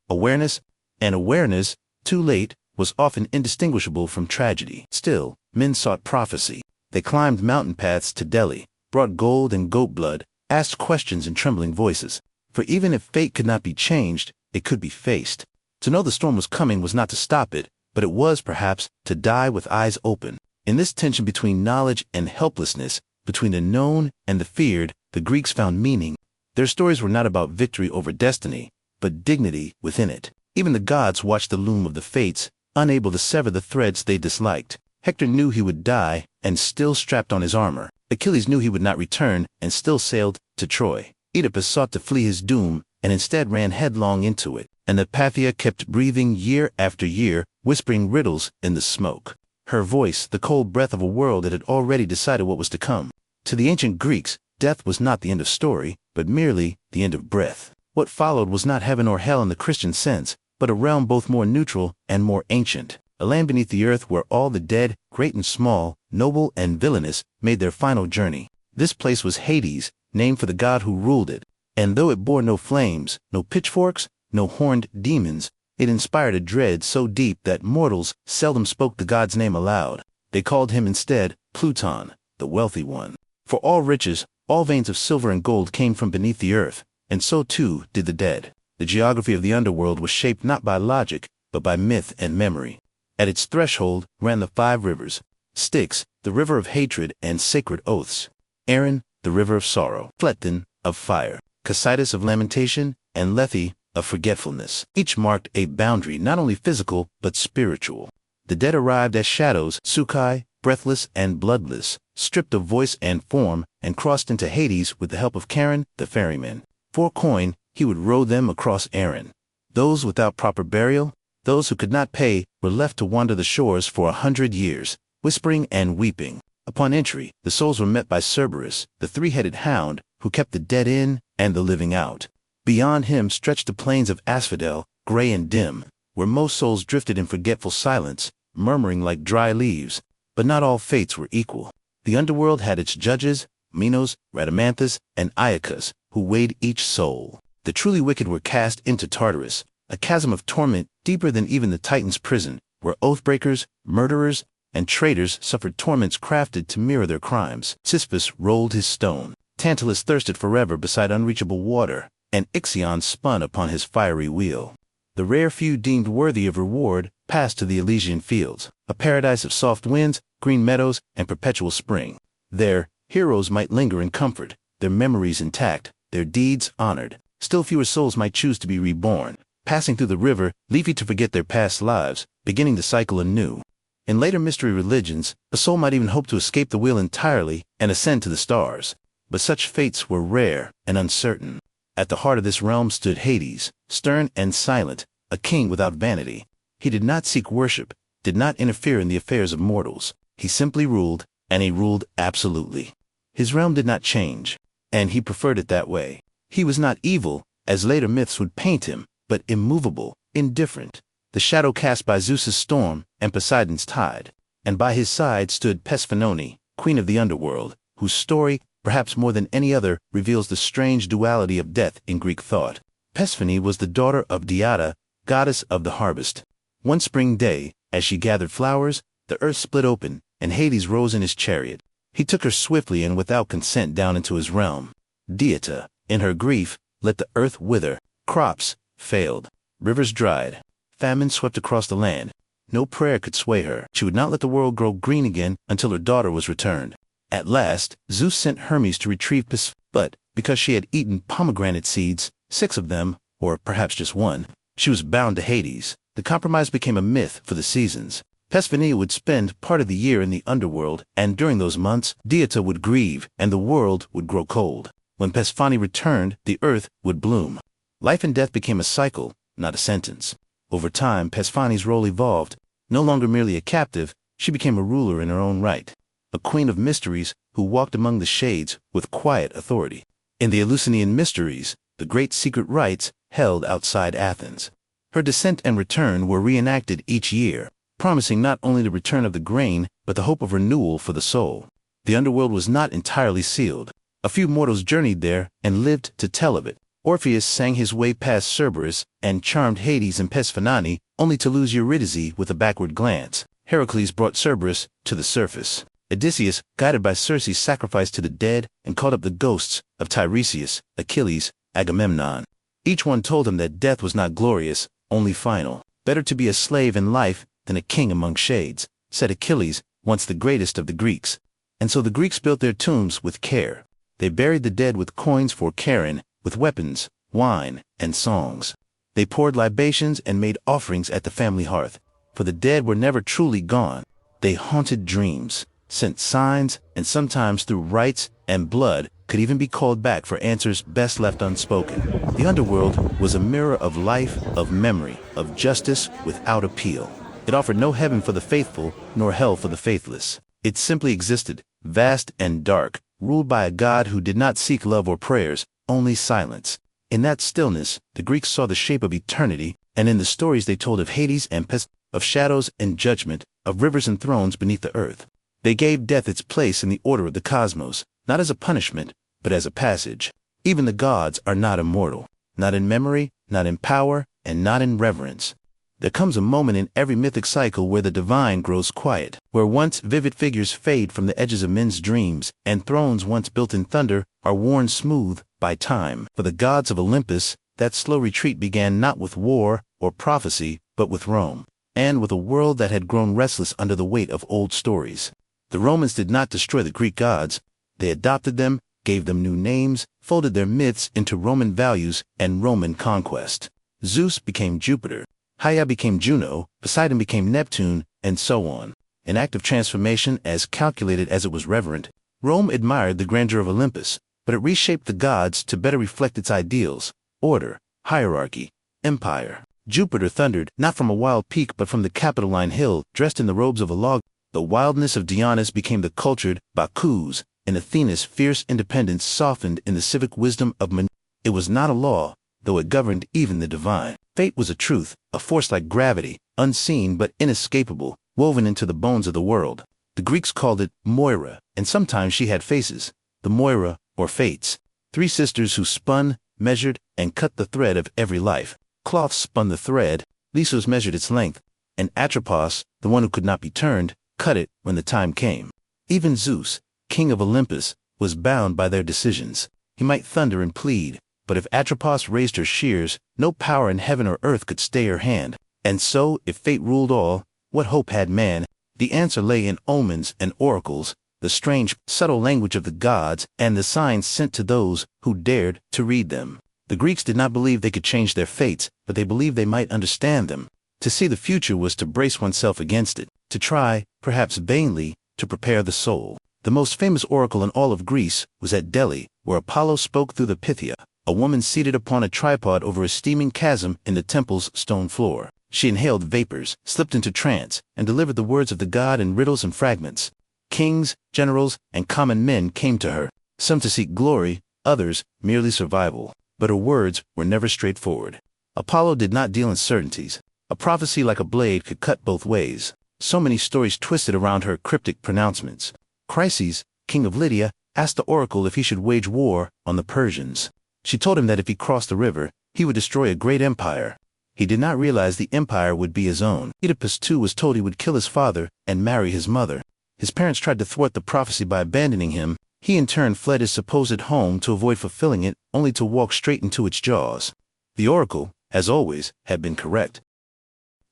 Awareness, and awareness, too late, was often indistinguishable from tragedy. Still, men sought prophecy. They climbed mountain paths to Delhi, brought gold and goat blood, asked questions in trembling voices. For even if fate could not be changed, it could be faced. To know the storm was coming was not to stop it, but it was, perhaps, to die with eyes open. In this tension between knowledge and helplessness, between the known and the feared, the Greeks found meaning. Their stories were not about victory over destiny, but dignity within it. Even the gods watched the loom of the fates, unable to sever the threads they disliked. Hector knew he would die, and still strapped on his armor. Achilles knew he would not return, and still sailed to Troy. Oedipus sought to flee his doom, and instead ran headlong into it. And Hypatia kept breathing year after year, whispering riddles in the smoke. Her voice, the cold breath of a world that had already decided what was to come. To the ancient Greeks, death was not the end of story, but merely the end of breath. What followed was not heaven or hell in the Christian sense, but a realm both more neutral and more ancient. A land beneath the earth where all the dead, great and small, noble and villainous, made their final journey. This place was Hades, named for the god who ruled it. And though it bore no flames, no pitchforks, no horned demons, it inspired a dread so deep that mortals seldom spoke the god's name aloud. They called him instead Pluton, the wealthy one. For all riches, all veins of silver and gold came from beneath the earth, and so too did the dead. The geography of the underworld was shaped not by logic, but by myth and memory. At its threshold ran the 5 rivers: Styx, the river of hatred and sacred oaths; Erin, the river of sorrow; Phleton, of fire; Cocytus of lamentation; and Lethe, of forgetfulness. Each marked a boundary not only physical, but spiritual. The dead arrived as shadows, Sukai, breathless and bloodless, stripped of voice and form, and crossed into Hades with the help of Charon, the ferryman. For coin, he would row them across Erin. Those without proper burial, those who could not pay, were left to wander the shores for 100 years, whispering and weeping. Upon entry, the souls were met by Cerberus, the 3-headed hound, who kept the dead in and the living out. Beyond him stretched the plains of Asphodel, gray and dim, where most souls drifted in forgetful silence, murmuring like dry leaves. But not all fates were equal. The underworld had its judges, Minos, Rhadamanthus, and Iacchus, who weighed each soul. The truly wicked were cast into Tartarus, a chasm of torment deeper than even the Titan's prison, where oathbreakers, murderers, and traitors suffered torments crafted to mirror their crimes. Sisyphus rolled his stone. Tantalus thirsted forever beside unreachable water, and Ixion spun upon his fiery wheel. The rare few deemed worthy of reward passed to the Elysian fields, a paradise of soft winds, green meadows, and perpetual spring. There, heroes might linger in comfort, their memories intact, their deeds honored. Still fewer souls might choose to be reborn, passing through the river, leafy to forget their past lives, beginning the cycle anew. In later mystery religions, a soul might even hope to escape the wheel entirely and ascend to the stars. But such fates were rare and uncertain. At the heart of this realm stood Hades, stern and silent, a king without vanity. He did not seek worship, did not interfere in the affairs of mortals. He simply ruled, and he ruled absolutely. His realm did not change, and he preferred it that way. He was not evil, as later myths would paint him, but immovable, indifferent, the shadow cast by Zeus's storm and Poseidon's tide. And by his side stood Persephone, queen of the underworld, whose story, perhaps more than any other, reveals the strange duality of death in Greek thought. Persephone was the daughter of Diana, goddess of the harvest. One spring day, as she gathered flowers, the earth split open, and Hades rose in his chariot. He took her swiftly and without consent down into his realm. Dieta, in her grief, let the earth wither. Crops failed. Rivers dried. Famine swept across the land. No prayer could sway her. She would not let the world grow green again until her daughter was returned. At last, Zeus sent Hermes to retrieve Persephone, but because she had eaten pomegranate seeds, 6 of them, or perhaps just 1, she was bound to Hades. The compromise became a myth for the seasons. Persephone would spend part of the year in the underworld, and during those months, Dieta would grieve, and the world would grow cold. When Persephone returned, the earth would bloom. Life and death became a cycle, not a sentence. Over time, Persephone's role evolved. No longer merely a captive, she became a ruler in her own right. A queen of mysteries who walked among the shades with quiet authority. In the Eleusinian mysteries, the great secret rites held outside Athens. Her descent and return were reenacted each year, promising not only the return of the grain, but the hope of renewal for the soul. The underworld was not entirely sealed. A few mortals journeyed there and lived to tell of it. Orpheus sang his way past Cerberus and charmed Hades and Persephone, only to lose Eurydice with a backward glance. Heracles brought Cerberus to the surface. Odysseus, guided by Circe, sacrificed to the dead and called up the ghosts of Tiresias, Achilles, Agamemnon. Each one told him that death was not glorious, only final. Better to be a slave in life than a king among shades, said Achilles, once the greatest of the Greeks. And so the Greeks built their tombs with care. They buried the dead with coins for Charon, with weapons, wine, and songs. They poured libations and made offerings at the family hearth. For the dead were never truly gone. They haunted dreams, sent signs, and sometimes through rites and blood could even be called back for answers best left unspoken. The underworld was a mirror of life, of memory, of justice without appeal. It offered no heaven for the faithful, nor hell for the faithless. It simply existed, vast and dark, ruled by a god who did not seek love or prayers, only silence. In that stillness, the Greeks saw the shape of eternity, and in the stories they told of Hades and Persephone, of shadows and judgment, of rivers and thrones beneath the earth. They gave death its place in the order of the cosmos, not as a punishment, but as a passage. Even the gods are not immortal, not in memory, not in power, and not in reverence. There comes a moment in every mythic cycle where the divine grows quiet, where once vivid figures fade from the edges of men's dreams, and thrones once built in thunder are worn smooth by time. For the gods of Olympus, that slow retreat began not with war or prophecy, but with Rome, and with a world that had grown restless under the weight of old stories. The Romans did not destroy the Greek gods. They adopted them, gave them new names, folded their myths into Roman values and Roman conquest. Zeus became Jupiter, Gaia became Juno, Poseidon became Neptune, and so on. An act of transformation as calculated as it was reverent. Rome admired the grandeur of Olympus, but it reshaped the gods to better reflect its ideals: order, hierarchy, empire. Jupiter thundered, not from a wild peak but from the Capitoline hill, dressed in the robes of a log. The wildness of Dionysus became the cultured Bacchus, and Athena's fierce independence softened in the civic wisdom of Man. It was not a law, though it governed even the divine. Fate was a truth, a force like gravity, unseen but inescapable, woven into the bones of the world. The Greeks called it Moira, and sometimes she had faces, the Moira or Fates. Three sisters who spun, measured, and cut the thread of every life. Cloth spun the thread, Lysos measured its length, and Atropos, the one who could not be turned, cut it when the time came. Even Zeus, king of Olympus, was bound by their decisions. He might thunder and plead, but if Atropos raised her shears, no power in heaven or earth could stay her hand. And so, if fate ruled all, what hope had man? The answer lay in omens and oracles, the strange, subtle language of the gods, and the signs sent to those who dared to read them. The Greeks did not believe they could change their fates, but they believed they might understand them. To see the future was to brace oneself against it, to try, perhaps vainly, to prepare the soul. The most famous oracle in all of Greece was at Delhi, where Apollo spoke through the Pythia, a woman seated upon a tripod over a steaming chasm in the temple's stone floor. She inhaled vapors, slipped into trance, and delivered the words of the god in riddles and fragments. Kings, generals, and common men came to her, some to seek glory, others merely survival. But her words were never straightforward. Apollo did not deal in certainties. A prophecy like a blade could cut both ways. So many stories twisted around her cryptic pronouncements. Chryses, king of Lydia, asked the oracle if he should wage war on the Persians. She told him that if he crossed the river, he would destroy a great empire. He did not realize the empire would be his own. Oedipus too was told he would kill his father and marry his mother. His parents tried to thwart the prophecy by abandoning him. He in turn fled his supposed home to avoid fulfilling it, only to walk straight into its jaws. The oracle, as always, had been correct.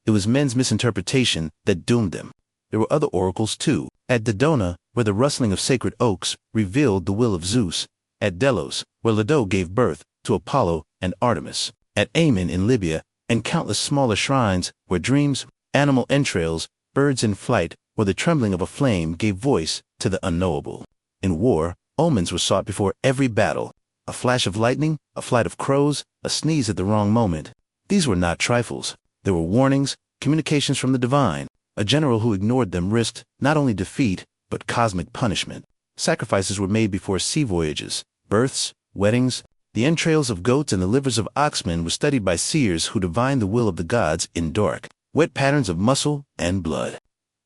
It was men's misinterpretation that doomed them. There were other oracles too. At Dodona, where the rustling of sacred oaks revealed the will of Zeus. At Delos, where Leto gave birth to Apollo and Artemis. At Ammon in Libya, and countless smaller shrines where dreams, animal entrails, birds in flight, or the trembling of a flame gave voice to the unknowable. In war, omens were sought before every battle. A flash of lightning, a flight of crows, a sneeze at the wrong moment. These were not trifles. They were warnings, communications from the divine. A general who ignored them risked not only defeat, but cosmic punishment. Sacrifices were made before sea voyages, births, weddings. The entrails of goats and the livers of oxmen were studied by seers who divined the will of the gods in dark, wet patterns of muscle and blood.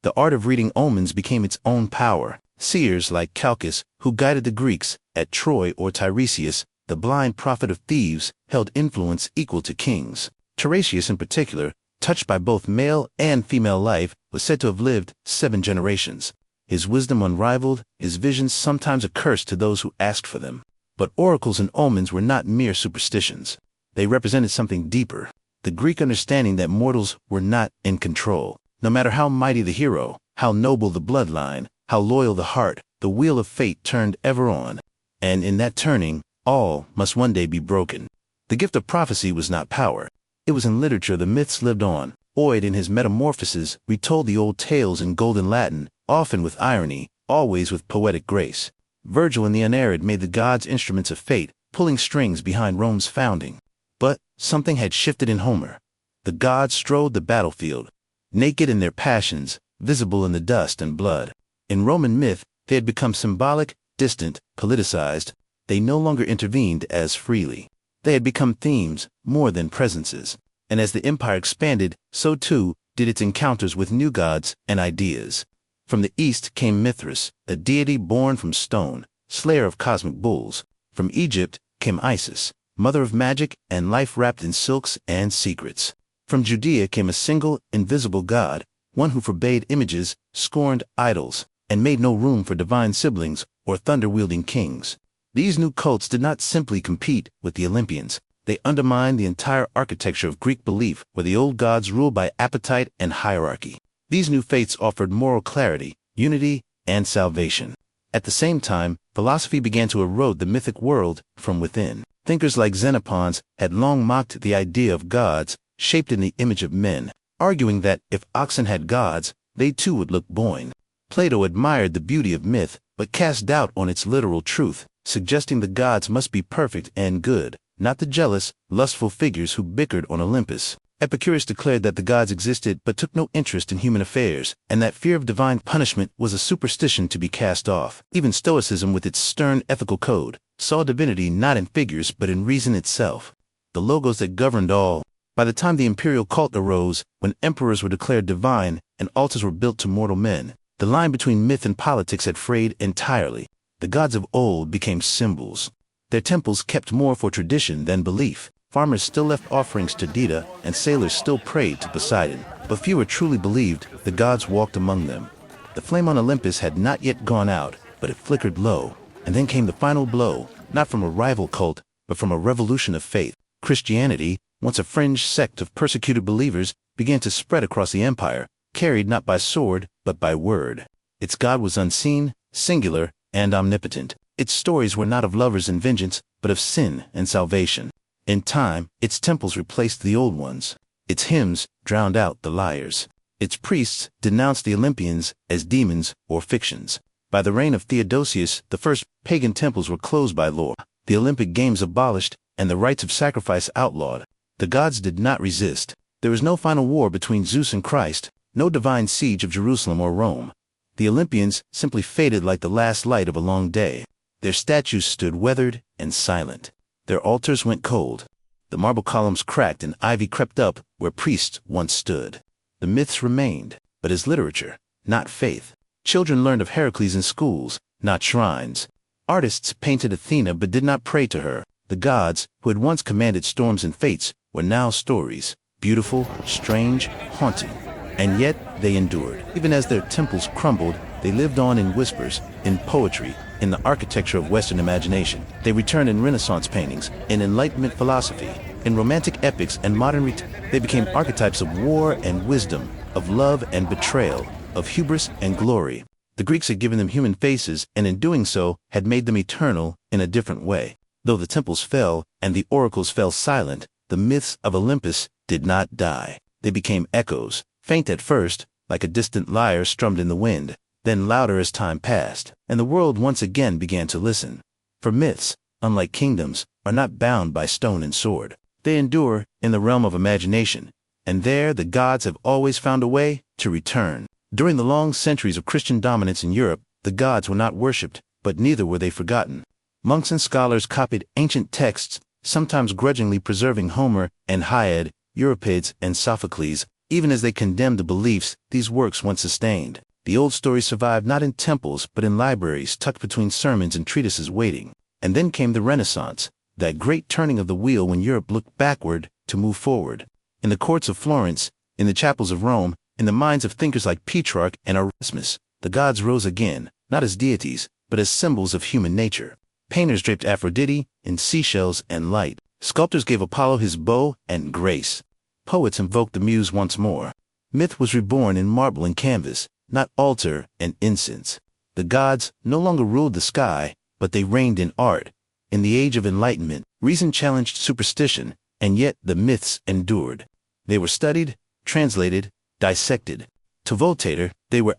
The art of reading omens became its own power. Seers like Calchas, who guided the Greeks at Troy, or Tiresias, the blind prophet of Thebes, held influence equal to kings. Tiresias in particular, touched by both male and female life, was said to have lived 7 generations. His wisdom unrivaled, his visions sometimes a curse to those who asked for them. But oracles and omens were not mere superstitions. They represented something deeper, the Greek understanding that mortals were not in control. No matter how mighty the hero, how noble the bloodline, how loyal the heart, the wheel of fate turned ever on. And in that turning, all must one day be broken. The gift of prophecy was not power. It was in literature the myths lived on. Ovid in his Metamorphoses retold the old tales in golden Latin, often with irony, always with poetic grace. Virgil in the Aeneid made the gods instruments of fate, pulling strings behind Rome's founding. But something had shifted in Homer. The gods strode the battlefield, naked in their passions, visible in the dust and blood. In Roman myth, they had become symbolic, distant, politicized. They no longer intervened as freely. They had become themes, more than presences. And as the empire expanded, so too did its encounters with new gods and ideas. From the east came Mithras, a deity born from stone, slayer of cosmic bulls. From Egypt came Isis, mother of magic and life wrapped in silks and secrets. From Judea came a single, invisible god, one who forbade images, scorned idols, and made no room for divine siblings or thunder-wielding kings. These new cults did not simply compete with the Olympians. They undermined the entire architecture of Greek belief, where the old gods ruled by appetite and hierarchy. These new faiths offered moral clarity, unity, and salvation. At the same time, philosophy began to erode the mythic world from within. Thinkers like Xenophon had long mocked the idea of gods, shaped in the image of men, arguing that if oxen had gods, they too would look boyn. Plato admired the beauty of myth, but cast doubt on its literal truth, suggesting the gods must be perfect and good, not the jealous, lustful figures who bickered on Olympus. Epicurus declared that the gods existed but took no interest in human affairs, and that fear of divine punishment was a superstition to be cast off. Even Stoicism, with its stern ethical code, saw divinity not in figures but in reason itself, the logos that governed all. By the time the imperial cult arose, when emperors were declared divine and altars were built to mortal men, the line between myth and politics had frayed entirely. The gods of old became symbols. Their temples kept more for tradition than belief. Farmers still left offerings to Dita, and sailors still prayed to Poseidon. But fewer truly believed the gods walked among them. The flame on Olympus had not yet gone out, but it flickered low. And then came the final blow, not from a rival cult, but from a revolution of faith. Christianity, once a fringe sect of persecuted believers, began to spread across the empire, carried not by sword, but by word. Its God was unseen, singular, and omnipotent. Its stories were not of lovers and vengeance, but of sin and salvation. In time, its temples replaced the old ones. Its hymns drowned out the liars. Its priests denounced the Olympians as demons or fictions. By the reign of Theodosius, the first pagan temples were closed by law, the Olympic Games abolished, and the rites of sacrifice outlawed. The gods did not resist. There was no final war between Zeus and Christ, no divine siege of Jerusalem or Rome. The Olympians simply faded like the last light of a long day. Their statues stood weathered and silent. Their altars went cold. The marble columns cracked and ivy crept up where priests once stood. The myths remained, but as literature, not faith. Children learned of Heracles in schools, not shrines. Artists painted Athena but did not pray to her. The gods, who had once commanded storms and fates, were now stories, beautiful, strange, haunting. And yet they endured. Even as their temples crumbled, they lived on in whispers, in poetry, in the architecture of Western imagination. They returned in Renaissance paintings, in Enlightenment philosophy, in romantic epics and modern they became archetypes of war and wisdom, of love and betrayal, of hubris and glory. The Greeks had given them human faces, and in doing so, had made them eternal in a different way. Though the temples fell, and the oracles fell silent, the myths of Olympus did not die. They became echoes, faint at first, like a distant lyre strummed in the wind, then louder as time passed, and the world once again began to listen. For myths, unlike kingdoms, are not bound by stone and sword. They endure in the realm of imagination, and there the gods have always found a way to return. During the long centuries of Christian dominance in Europe, the gods were not worshipped, but neither were they forgotten. Monks and scholars copied ancient texts, sometimes grudgingly preserving Homer and Hesiod, Euripides and Sophocles, even as they condemned the beliefs these works once sustained. The old stories survived not in temples but in libraries tucked between sermons and treatises waiting. And then came the Renaissance, that great turning of the wheel when Europe looked backward to move forward. In the courts of Florence, in the chapels of Rome, in the minds of thinkers like Petrarch and Erasmus, the gods rose again, not as deities, but as symbols of human nature. Painters draped Aphrodite in seashells and light. Sculptors gave Apollo his bow and grace. Poets invoked the muse once more. Myth was reborn in marble and canvas, not altar and incense. The gods no longer ruled the sky, but they reigned in art. In the age of enlightenment, reason challenged superstition, and yet the myths endured. They were studied, translated, dissected. To Voltaire, they were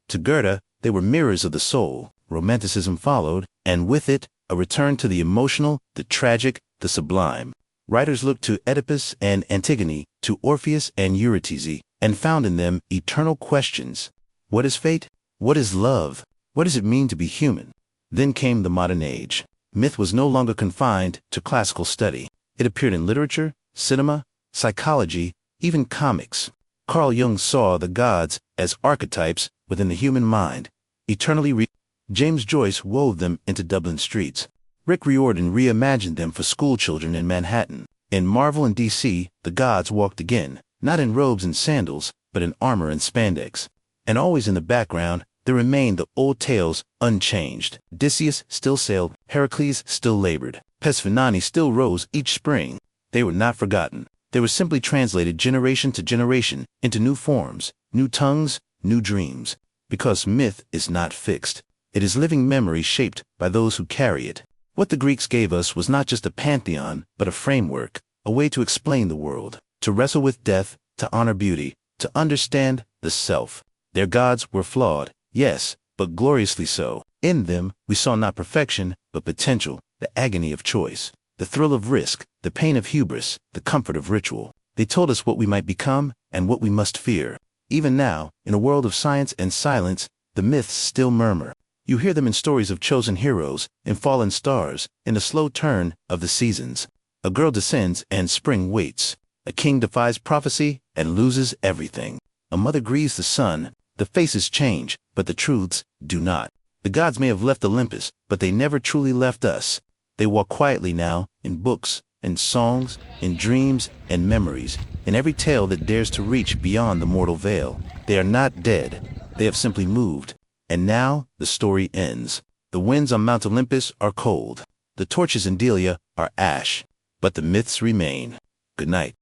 to Goethe, they were mirrors of the soul. Romanticism followed, and with it, a return to the emotional, the tragic, the sublime. Writers looked to Oedipus and Antigone, to Orpheus and Eurydice, and found in them eternal questions. What is fate? What is love? What does it mean to be human? Then came the modern age. Myth was no longer confined to classical study. It appeared in literature, cinema, psychology, even comics. Carl Jung saw the gods as archetypes within the human mind, eternally James Joyce wove them into Dublin streets. Rick Riordan reimagined them for schoolchildren in Manhattan. In Marvel and DC, the gods walked again, not in robes and sandals, but in armor and spandex. And always in the background, there remained the old tales unchanged. Odysseus still sailed, Heracles still labored, Persephone still rose each spring. They were not forgotten. They were simply translated generation to generation into new forms, new tongues, new dreams. Because myth is not fixed. It is living memory shaped by those who carry it. What the Greeks gave us was not just a pantheon, but a framework, a way to explain the world, to wrestle with death, to honor beauty, to understand the self. Their gods were flawed, yes, but gloriously so. In them, we saw not perfection, but potential, the agony of choice, the thrill of risk, the pain of hubris, the comfort of ritual. They told us what we might become and what we must fear. Even now, in a world of science and silence, the myths still murmur. You hear them in stories of chosen heroes, in fallen stars, in the slow turn of the seasons. A girl descends and spring waits. A king defies prophecy and loses everything. A mother grieves the son. The faces change, but the truths do not. The gods may have left Olympus, but they never truly left us. They walk quietly now, in books, in songs, in dreams, and memories, in every tale that dares to reach beyond the mortal veil. They are not dead. They have simply moved. And now, the story ends. The winds on Mount Olympus are cold. The torches in Delia are ash. But the myths remain. Good night.